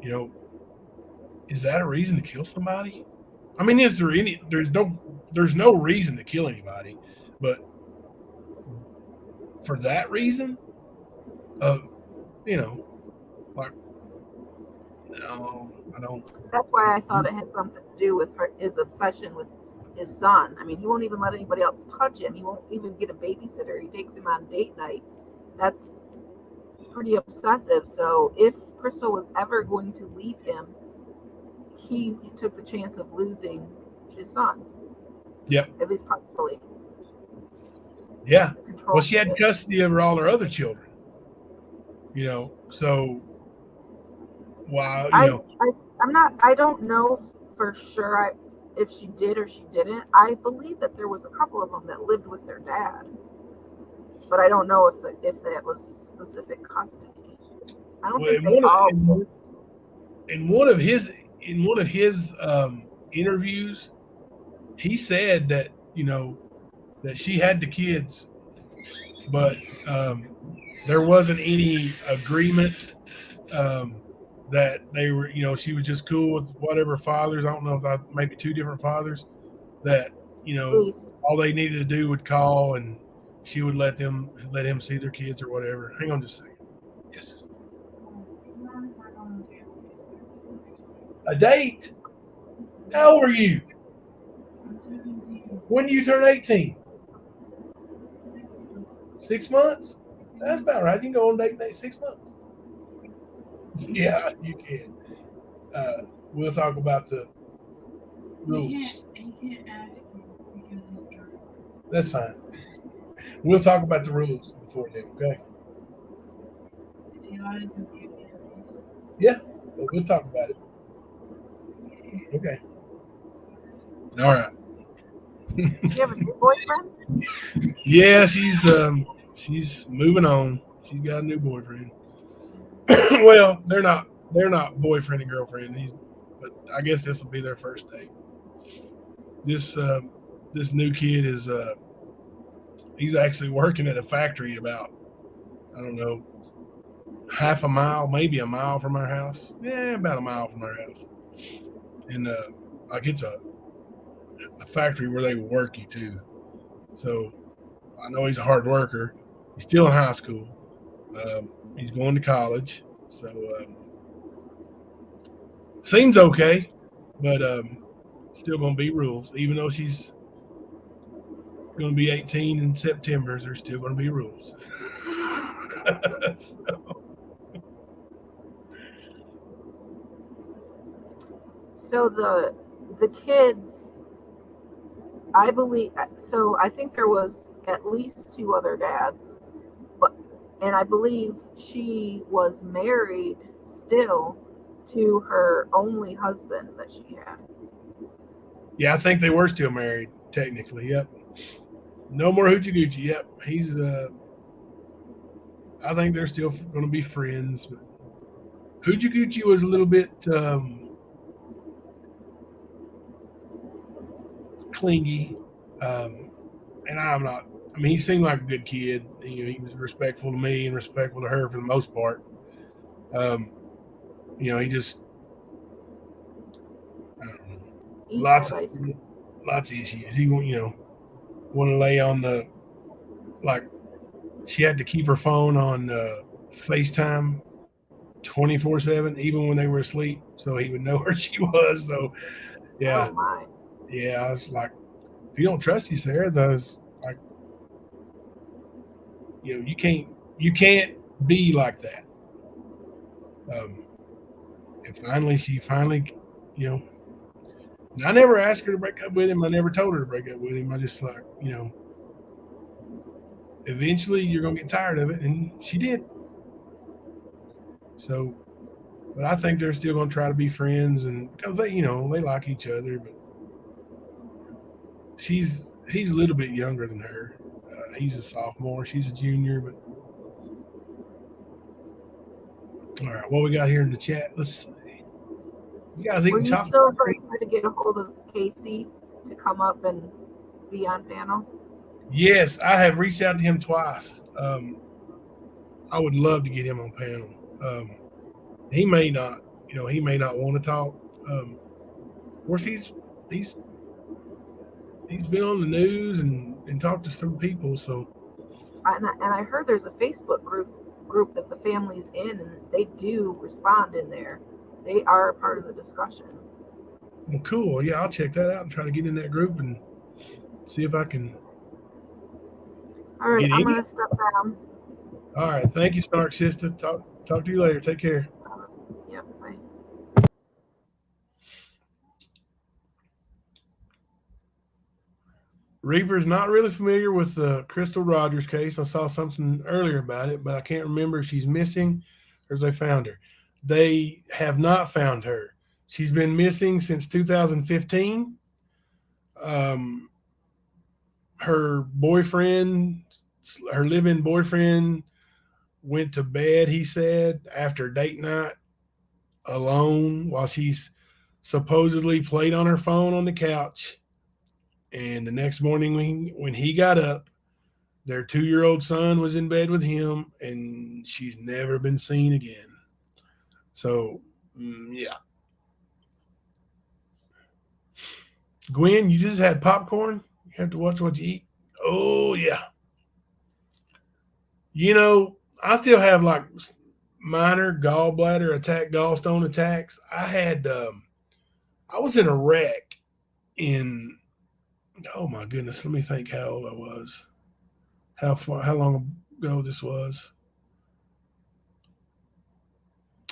is that a reason to kill somebody? I mean, there's no reason to kill anybody, but for that reason, like, no, I don't. That's why I thought it had something to do with his obsession with his son. I mean, he won't even let anybody else touch him. He won't even get a babysitter. He takes him on date night. That's pretty obsessive. So if Crystal was ever going to leave him, he took the chance of losing his son. Yep. At least partially. Yeah. Well, she had custody of all her other children. So wow, I don't know for sure if she did or she didn't. I believe that there was a couple of them that lived with their dad, but I don't know if that was specific custody. I don't think they all. In one of his interviews, he said that that she had the kids, but there wasn't any agreement that they were, she was just cool with whatever fathers. I don't know if maybe two different fathers that, all they needed to do would call and she would let him see their kids or whatever. Hang on just a second. Yes. A date? How old are you? When do you turn 18? 6 months? That's about right. You can go on a date in 6 months. Yeah, you can. we'll talk about the rules. You can't ask him because he's drunk. That's fine. We'll talk about the rules before then, okay? Is he allowed to compute interviews? Yeah, but we'll talk about it. Okay. All right. Does she have a new boyfriend? Yeah, she's moving on. She's got a new boyfriend. Well, they're not boyfriend and girlfriend. But I guess this will be their first date. This new kid is he's actually working at a factory about, I don't know, half a mile, maybe a mile from our house. Yeah, about a mile from our house. And like it's a factory where they will work you too. So I know he's a hard worker. He's still in high school. He's going to college. So seems okay, but still going to be rules. Even though she's going to be 18 in September, there's still going to be rules. So the kids, I believe. So I think there was at least 2 other dads, and I believe she was married still to her only husband that she had. Yeah, I think they were still married technically. Yep. No more hoochie goochie. Yep. He's. I think they're still going to be friends. But hoochie goochie was a little bit clingy, and I'm not. I mean, he seemed like a good kid. He was respectful to me and respectful to her for the most part. He just I don't know, lots of issues. He want to lay on the like. She had to keep her phone on FaceTime 24/7, even when they were asleep, so he would know where she was. So yeah, Oh my. yeah. I was like, if you don't trust you, Sarah, those like, you can't be like that. And finally, I never asked her to break up with him. I never told her to break up with him. I just like, eventually you're gonna get tired of it, and she did. So, but I think they're still gonna try to be friends, and because they like each other. But he's a little bit younger than her. He's a sophomore. She's a junior. But all right, what we got here in the chat? Let's see. You guys eating chocolate? Were you still trying to get a hold of Casey to come up and be on panel? Yes, I have reached out to him twice. I would love to get him on panel. He may not, he may not want to talk. Of course, he's been on the news and talked to some people. So, and I heard there's a Facebook group that the family's in, and they do respond in there. They are a part of the discussion. Well, cool. Yeah, I'll check that out and try to get in that group and see if I can. All right, I'm going to step down. All right. Thank you, Snark Sister. Talk to you later. Take care. Yep, bye. Reaper's not really familiar with the Crystal Rogers case. I saw something earlier about it, but I can't remember if she's missing or if they found her. They have not found her. She's been missing since 2015. Her boyfriend, her live-in boyfriend, went to bed, he said, after date night alone while she's supposedly played on her phone on the couch. And the next morning when he got up, their 2-year-old son was in bed with him, and she's never been seen again. So, yeah. Gwen, you just had popcorn? You have to watch what you eat? Oh, yeah. I still have like minor gallbladder attack, gallstone attacks. I was in a wreck oh my goodness, let me think how old I was. How long ago this was.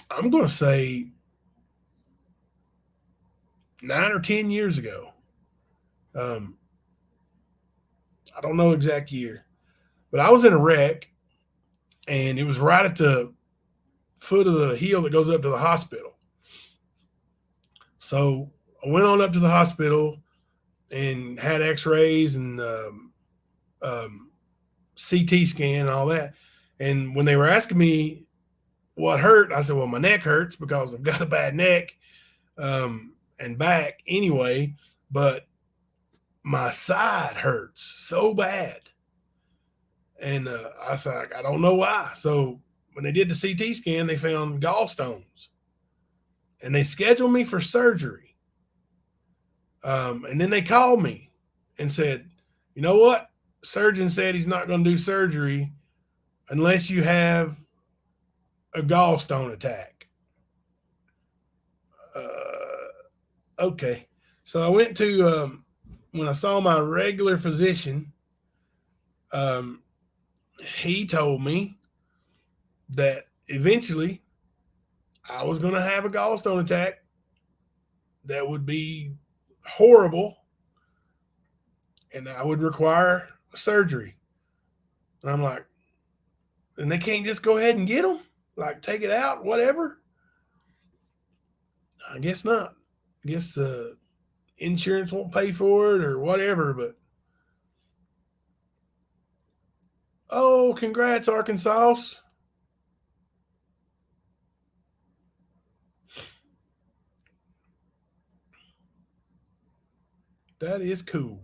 I'm going to say 9 or 10 years ago. I don't know exact year, but I was in a wreck, and it was right at the foot of the hill that goes up to the hospital. So I went on up to the hospital and had X-rays and CT scan and all that. And when they were asking me what hurt, I said, well, my neck hurts because I've got a bad neck and back anyway, but my side hurts so bad. And I was like, I don't know why. So when they did the CT scan, they found gallstones, and they scheduled me for surgery. And then they called me and said, you know what? Surgeon said he's not going to do surgery unless you have a gallstone attack. Okay. So I went to, when I saw my regular physician, he told me that eventually I was going to have a gallstone attack that would be horrible, and I would require surgery. And I'm like, and they can't just go ahead and get them? Like, take it out, whatever? I guess not. I guess the insurance won't pay for it or whatever, but oh, congrats, Arkansas. That is cool.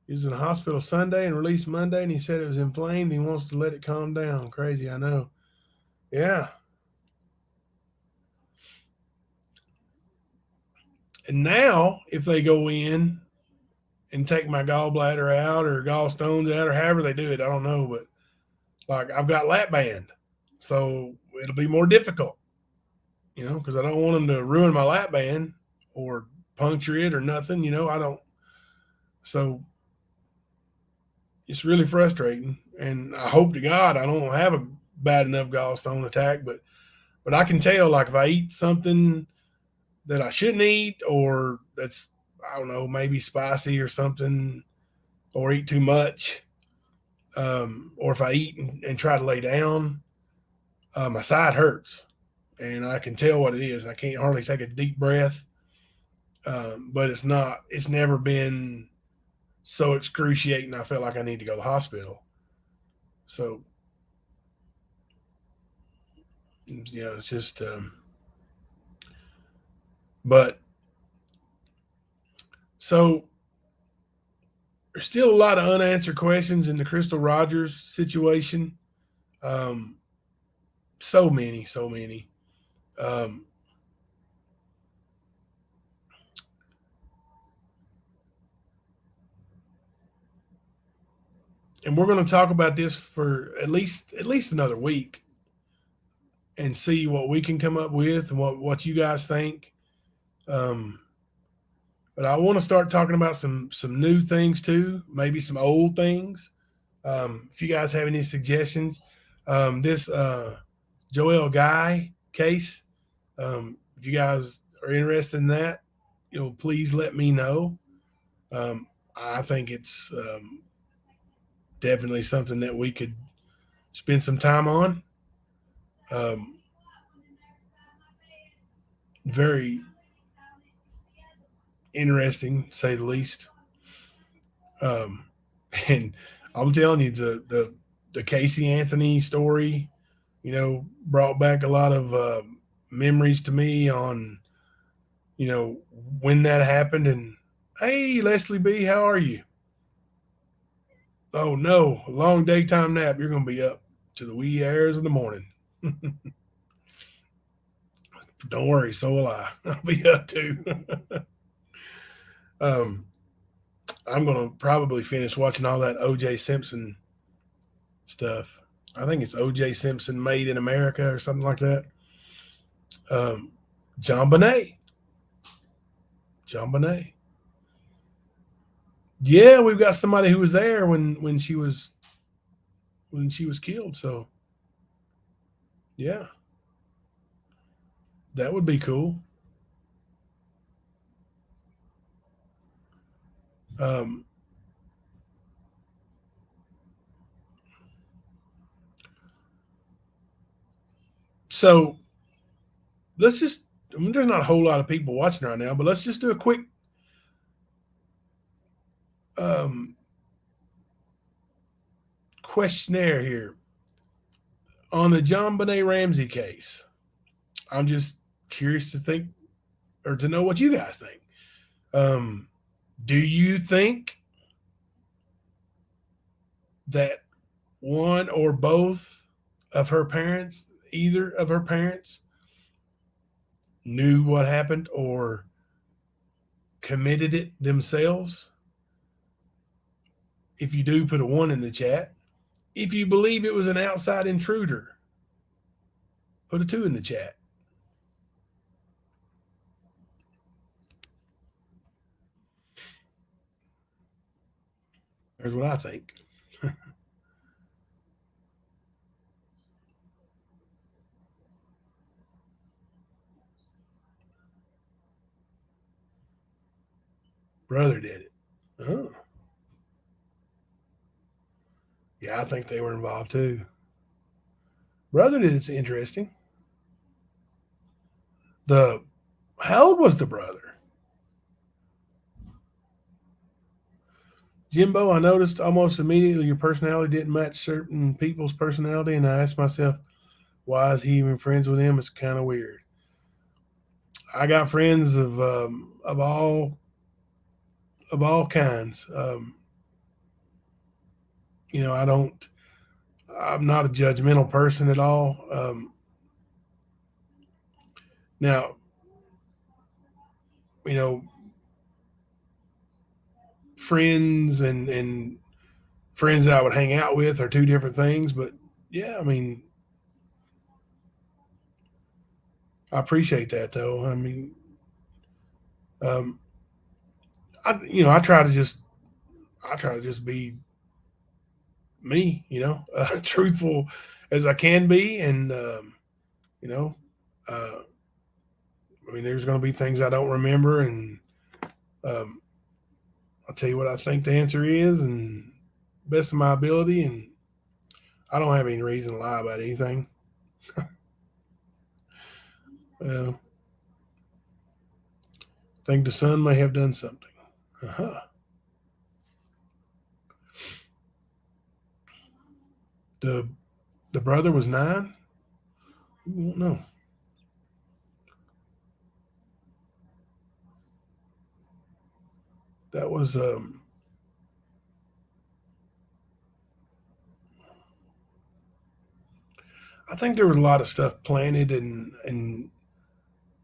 He was in the hospital Sunday and released Monday, and he said it was inflamed. He wants to let it calm down. Crazy, I know. Yeah. And now, if they go in and take my gallbladder out or gallstones out or however they do it, I don't know. But like, I've got lap band, so it'll be more difficult, because I don't want them to ruin my lap band or puncture it or nothing. I don't. So it's really frustrating, and I hope to God I don't have a bad enough gallstone attack, but I can tell, like, if I eat something that I shouldn't eat, or that's, I don't know, maybe spicy or something, or eat too much, or if I eat and try to lay down, my side hurts, and I can tell what it is. I can't hardly take a deep breath, but it's never been so excruciating I felt like I need to go to the hospital. So, it's just, but so there's still a lot of unanswered questions in the Crystal Rogers situation. So many. And we're going to talk about this for at least another week and see what we can come up with and what you guys think. But I want to start talking about some new things too, maybe some old things. If you guys have any suggestions, this Joel Guy case, if you guys are interested in that, please let me know. I think it's definitely something that we could spend some time on. Very interesting, to say the least. And I'm telling you, the Casey Anthony story, brought back a lot of memories to me on, when that happened. And hey, Leslie B, how are you? Oh no, a long daytime nap. You're going to be up to the wee hours of the morning. Don't worry, so will I. I'll be up too. I'm going to probably finish watching all that O.J. Simpson stuff. I think it's O.J. Simpson Made in America or something like that. John Bonet. Yeah, we've got somebody who was there when she was killed. So yeah, that would be cool. Um, so let's just. I mean, there's not a whole lot of people watching right now, but let's just do a quick um, questionnaire here on the John Benet Ramsey case. I'm just curious to think or to know what you guys think. Um, do you think that one or both of her parents, either of her parents, knew what happened or committed it themselves? If you do, put a one in the chat. If you believe it was an outside intruder, put a two in the chat. Here's what I think. Brother did it. Oh, yeah, I think they were involved too. Brother did it's interesting. The How old was the brother? Jimbo, I noticed almost immediately your personality didn't match certain people's personality, and I asked myself, why is he even friends with him? It's kind of weird. I got friends of all kinds. You know, I'm not a judgmental person at all. Now, you know, friends and friends I would hang out with are two different things. But yeah, I mean, I appreciate that though. I mean, um, I I try to just be me, truthful as I can be, and you know, uh, I mean, there's going to be things I don't remember, and um, I'll tell you what I think the answer is, and best of my ability, and I don't have any reason to lie about anything. I think the son may have done something. Uh-huh. The the brother was 9. We won't know. That was I think there was a lot of stuff planted and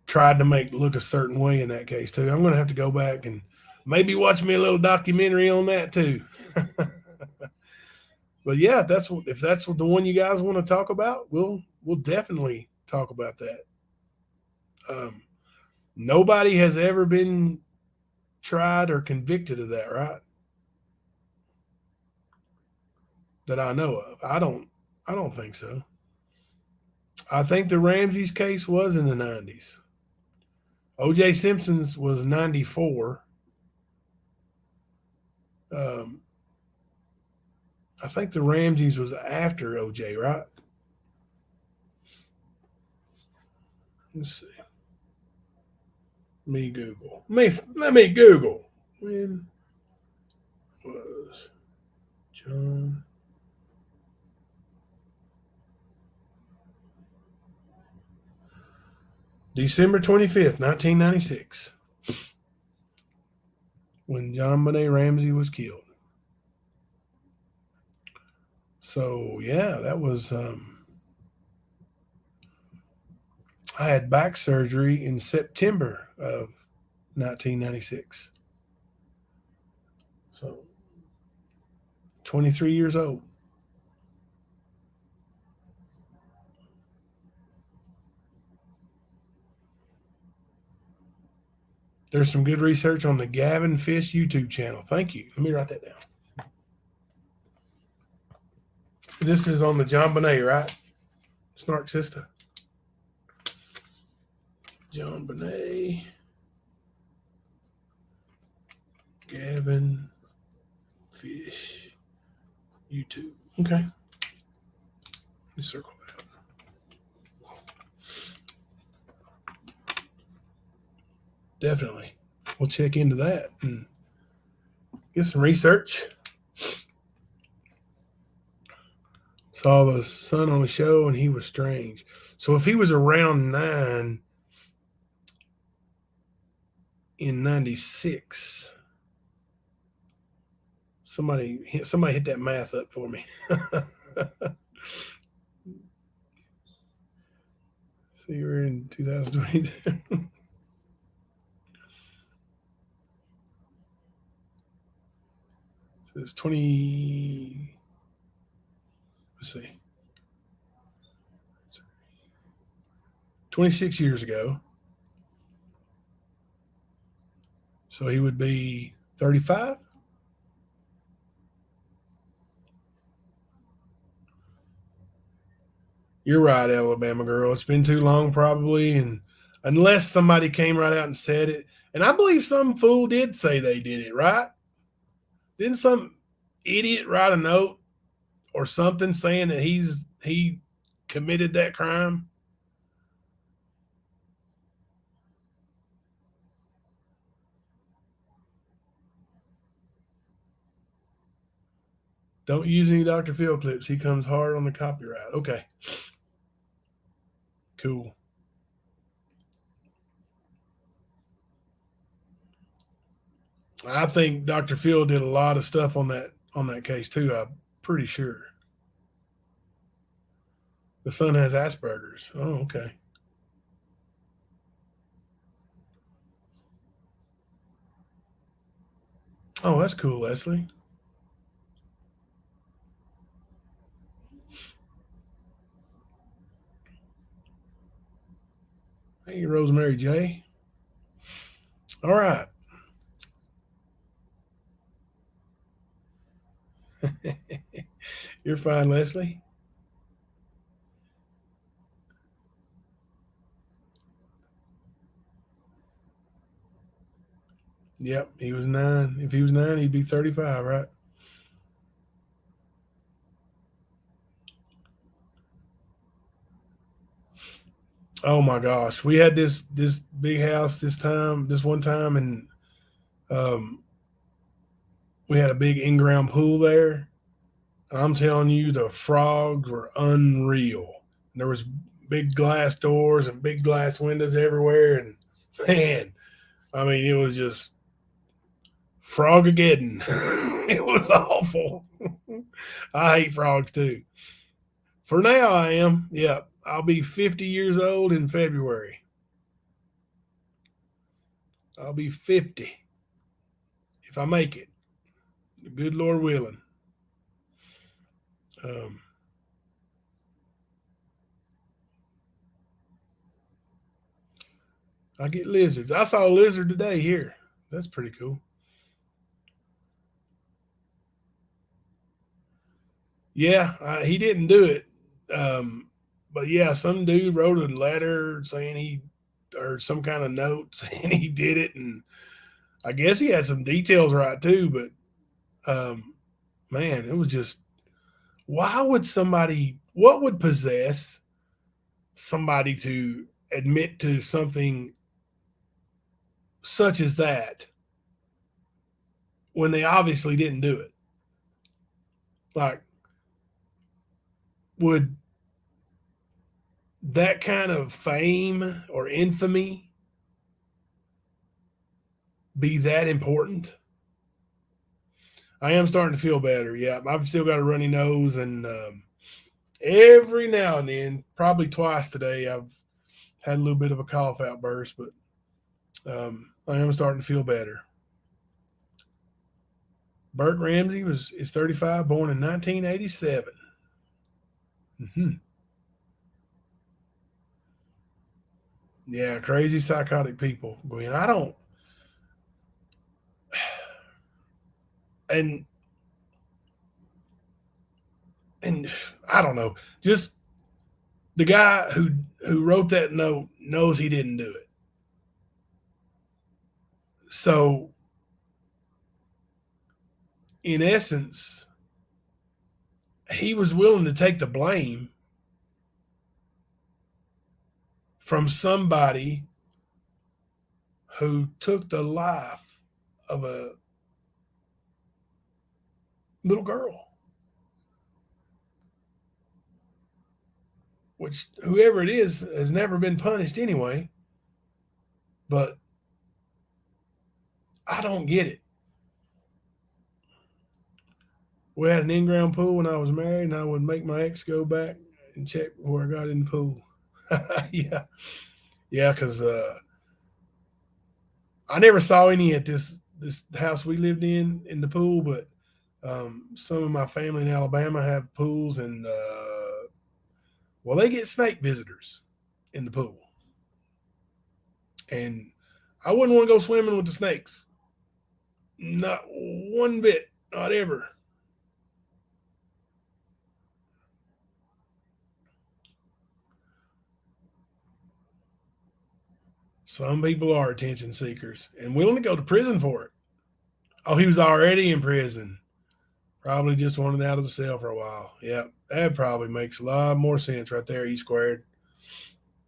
tried to make look a certain way in that case too. I'm going to have to go back and maybe watch me a little documentary on that too. But yeah, if that's what the one you guys want to talk about, we'll definitely talk about that. Um, Nobody has ever been tried or convicted of that, right? That I know of. I don't think so. I think the Ramsey's case was in the 90s. O.J. Simpson's was 94. Um, I think the Ramsey's was after O.J., right? Let's see. Me Google. Let me Google. When was John December 25th, 1996, when John Benet Ramsey was killed. So yeah, that was I had back surgery in September of 1996. So 23 years old. There's some good research on the Gavin Fish YouTube channel. Thank you. Let me write that down. This is on the John Bonet, right? Snark Sister. John Bonet. Gavin Fish YouTube. Okay. Let me circle that. Definitely. We'll check into that and get some research. Saw the son on the show and he was strange. So if he was around 9 in 96, somebody hit that math up for me. See, we're in 2022. So it's 20. Let's see. 26 years ago. So he would be 35. You're right, Alabama girl. It's been too long, probably. And unless somebody came right out and said it. And I believe some fool did say they did it, right? Didn't some idiot write a note or something saying that he committed that crime? Don't use any Dr. Phil clips. He comes hard on the copyright. Okay. Cool. I think Dr. Phil did a lot of stuff on that case too. I'm pretty sure. The son has Asperger's. Oh, okay. Oh, that's cool, Leslie. Hey, Rosemary J. All right. You're fine, Leslie. Yep, he was 9. If he was 9, he'd be 35, right? Oh my gosh, we had this big house this one time, and we had a big in-ground pool there. I'm telling you, the frogs were unreal. There was big glass doors and big glass windows everywhere, and man, I mean, it was just Frogageddon. It was awful. I hate frogs too. For now, I am. Yeah, I'll be 50 years old in February. I'll be 50 if I make it. The good Lord willing. I get lizards. I saw a lizard today here. That's pretty cool. Yeah, he didn't do it. But yeah, some dude wrote a letter saying or some kind of note saying he did it. And I guess he had some details right too. But man, it was just, what would possess somebody to admit to something such as that when they obviously didn't do it? Like, would that kind of fame or infamy be that important? I am starting to feel better. Yeah, I've still got a runny nose, and every now and then, probably twice today, I've had a little bit of a cough outburst, but I am starting to feel better. Burt Ramsey is 35, born in 1987. Mm-hmm. Yeah, crazy psychotic people. Gwen, I don't and I don't know, just the guy who wrote that note knows he didn't do it. So in essence, he was willing to take the blame from somebody who took the life of a little girl, which whoever it is has never been punished anyway. But I don't get it. We had an in-ground pool when I was married, and I would make my ex go back and check before I got in the pool. Yeah, because I never saw any at this house we lived in the pool, but some of my family in Alabama have pools, and well, they get snake visitors in the pool, and I wouldn't want to go swimming with the snakes. Not one bit, not ever. Some people are attention seekers and willing to go to prison for it. Oh, he was already in prison. Probably just wanted out of the cell for a while. Yep, that probably makes a lot more sense right there, E squared.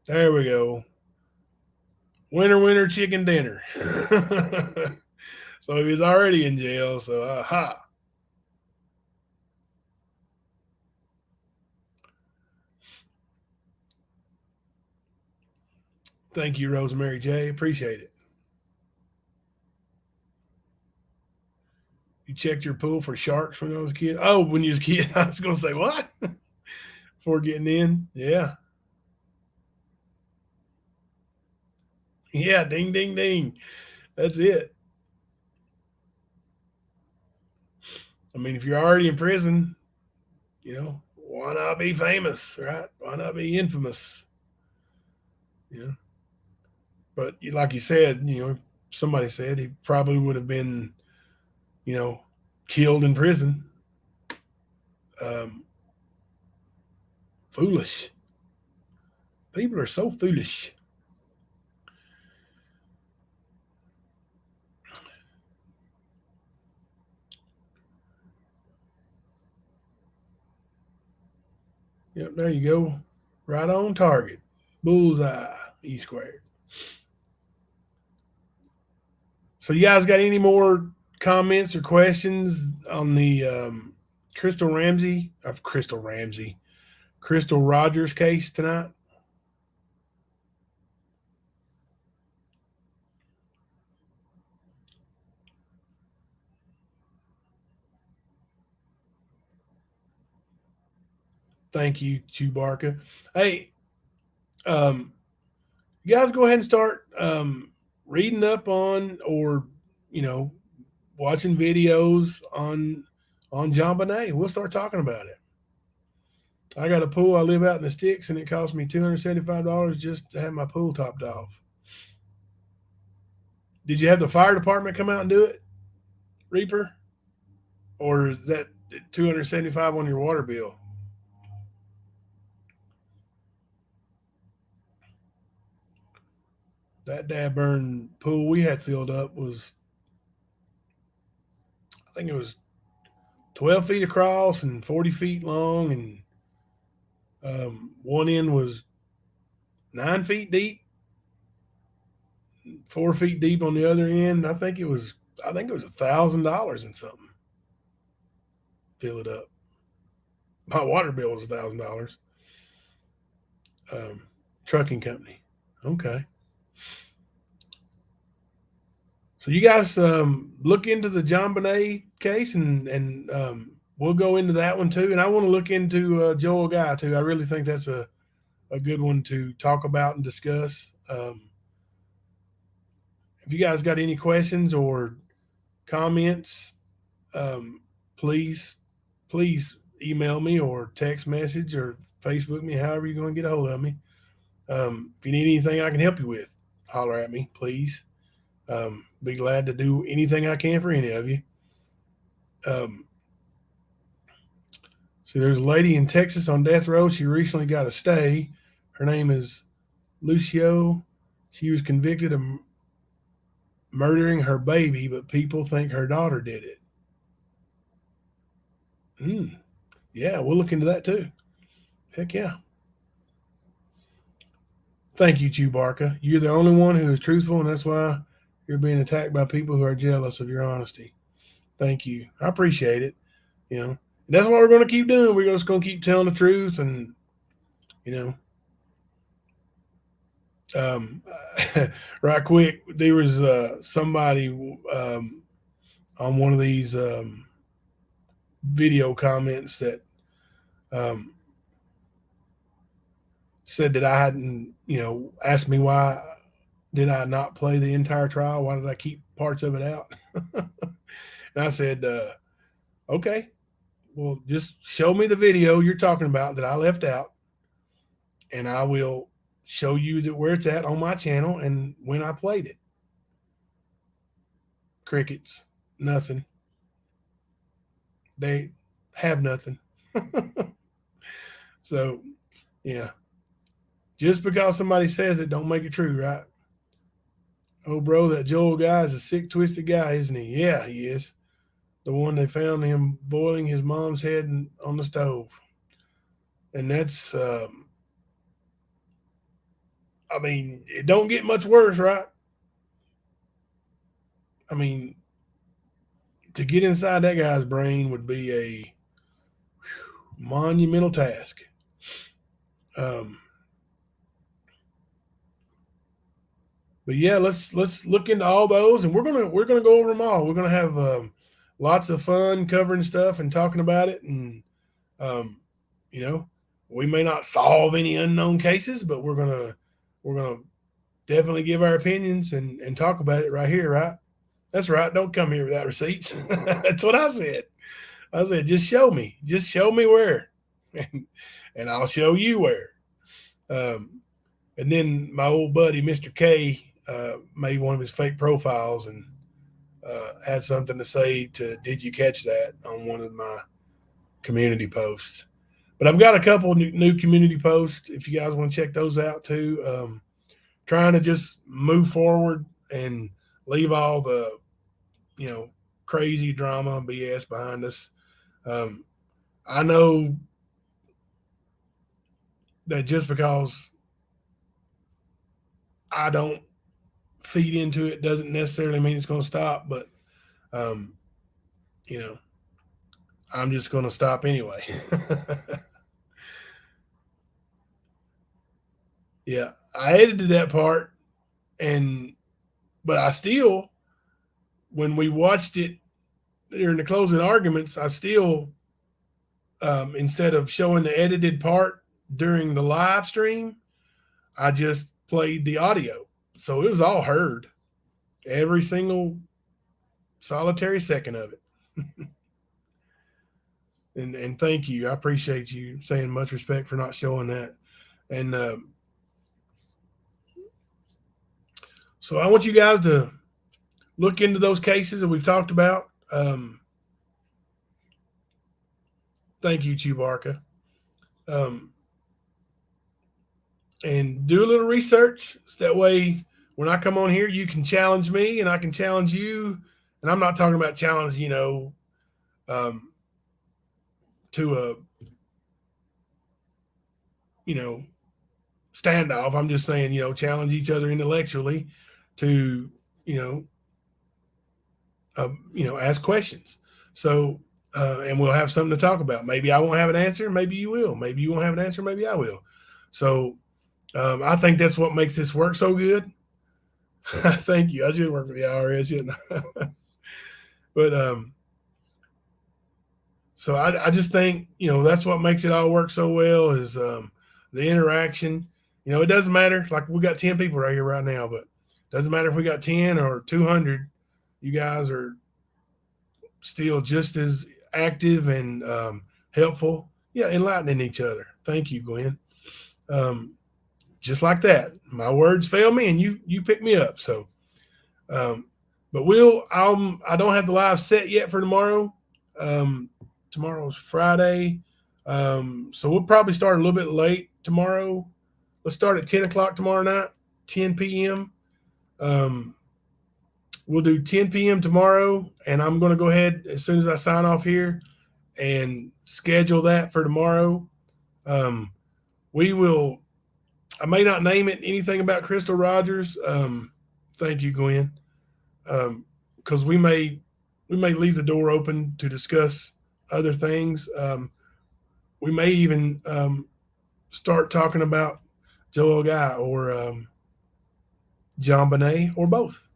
There we go. Winner, winner, chicken dinner. So he was already in jail. So, aha. Thank you, Rosemary J. Appreciate it. You checked your pool for sharks when I was a kid? Oh, when you was a kid. I was going to say, what? Before getting in? Yeah. Yeah, ding, ding, ding. That's it. I mean, if you're already in prison, why not be famous, right? Why not be infamous? Yeah. But like you said, somebody said he probably would have been, killed in prison. Foolish. People are so foolish. Yep, there you go. Right on target. Bullseye. E squared. So you guys got any more comments or questions on the Crystal Rogers case tonight? Thank you, Chewbarca. Hey, you guys go ahead and start reading up on, or watching videos on JonBenet. We'll start talking about it. I got a pool. I live out in the sticks, and it cost me $275 just to have my pool topped off. Did you have the fire department come out and do it, Reaper? Or is that $275 on your water bill? That dad burn pool we had filled up was, I think it was 12 feet across and 40 feet long, and one end was 9 feet deep, 4 feet deep on the other end. I think it was $1,000 and something. Fill it up. My water bill was $1,000. Trucking company. Okay. So you guys look into the JonBenet case, and we'll go into that one too. And I want to look into Joel Guy too. I really think that's a good one to talk about and discuss. If you guys got any questions or comments, please email me or text message or Facebook me, however you're going to get a hold of me. If you need anything I can help you with, holler at me, please. Be glad to do anything I can for any of you. So there's a lady in Texas on death row. She recently got a stay. Her name is Lucio. She was convicted of murdering her baby, but people think her daughter did it. Yeah, we'll look into that too. Heck yeah. Thank you, Chewbacca. You're the only one who is truthful, and that's why you're being attacked by people who are jealous of your honesty. Thank you. I appreciate it. And that's what we're going to keep doing. We're just going to keep telling the truth, and right quick, there was somebody on one of these video comments that said that I hadn't, asked me why did I not play the entire trial? Why did I keep parts of it out? And I said, okay, well, just show me the video you're talking about that I left out, and I will show you where it's at on my channel and when I played it. Crickets, nothing. They have nothing. So, yeah. Just because somebody says it, don't make it true, right? Oh, bro, that Joel guy is a sick, twisted guy, isn't he? Yeah, he is. The one they found him boiling his mom's head on the stove. And that's, it don't get much worse, right? To get inside that guy's brain would be a monumental task. But yeah, let's look into all those, and we're gonna go over them all. We're gonna have lots of fun covering stuff and talking about it, and we may not solve any unknown cases, but we're gonna definitely give our opinions and talk about it right here, right? That's right. Don't come here without receipts. That's what I said. I said, just show me where, and I'll show you where. And then my old buddy, Mr. K, made one of his fake profiles and had something to say to Did You Catch That on one of my community posts. But I've got a couple new community posts if you guys want to check those out too. Trying to just move forward and leave all the, crazy drama and BS behind us. I know that just because I don't feed into it doesn't necessarily mean it's going to stop, but I'm just going to stop anyway. Yeah, I edited that part, but I still, when we watched it during the closing arguments, I still, instead of showing the edited part during the live stream, I just played the audio. So it was all heard, every single solitary second of it. And thank you. I appreciate you saying much respect for not showing that. And so I want you guys to look into those cases that we've talked about. Thank you, Chewbacca. And do a little research. So that way, when I come on here, you can challenge me and I can challenge you. And I'm not talking about challenge, to a, standoff. I'm just saying, challenge each other intellectually to, ask questions. So, and we'll have something to talk about. Maybe I won't have an answer. Maybe you will. Maybe you won't have an answer. Maybe I will. So, I think that's what makes this work so good. Thank you. I should work for the IRS, shouldn't I? But so I just think, that's what makes it all work so well is the interaction. It doesn't matter. Like we got 10 people right here right now, but it doesn't matter if we got 10 or 200. You guys are still just as active and helpful. Yeah, enlightening each other. Thank you, Gwen. Just like that. My words fail me and you pick me up. So, but I don't have the live set yet for tomorrow. Tomorrow's Friday. So we'll probably start a little bit late tomorrow. Let's start at 10 o'clock tomorrow night, 10 p.m. We'll do 10 p.m. tomorrow, and I'm going to go ahead as soon as I sign off here and schedule that for tomorrow. We will. I may not name it anything about Crystal Rogers. Thank you, Gwen. Because we may leave the door open to discuss other things. We may even start talking about Joel Guy or John Bonet or both.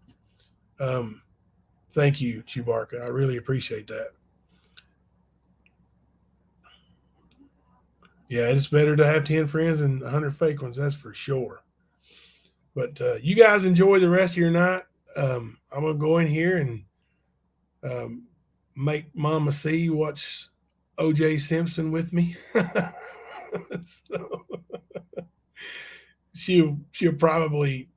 Thank you, Chewbacca. I really appreciate that. Yeah, it's better to have 10 friends than 100 fake ones, that's for sure. But you guys enjoy the rest of your night. I'm going to go in here and make Mama C watch O.J. Simpson with me. So she'll probably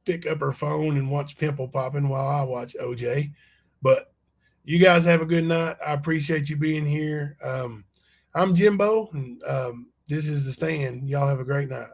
pick up her phone and watch Pimple Popping while I watch OJ. But you guys have a good night. I appreciate you being here. I'm Jimbo, and this is The Stand. Y'all have a great night.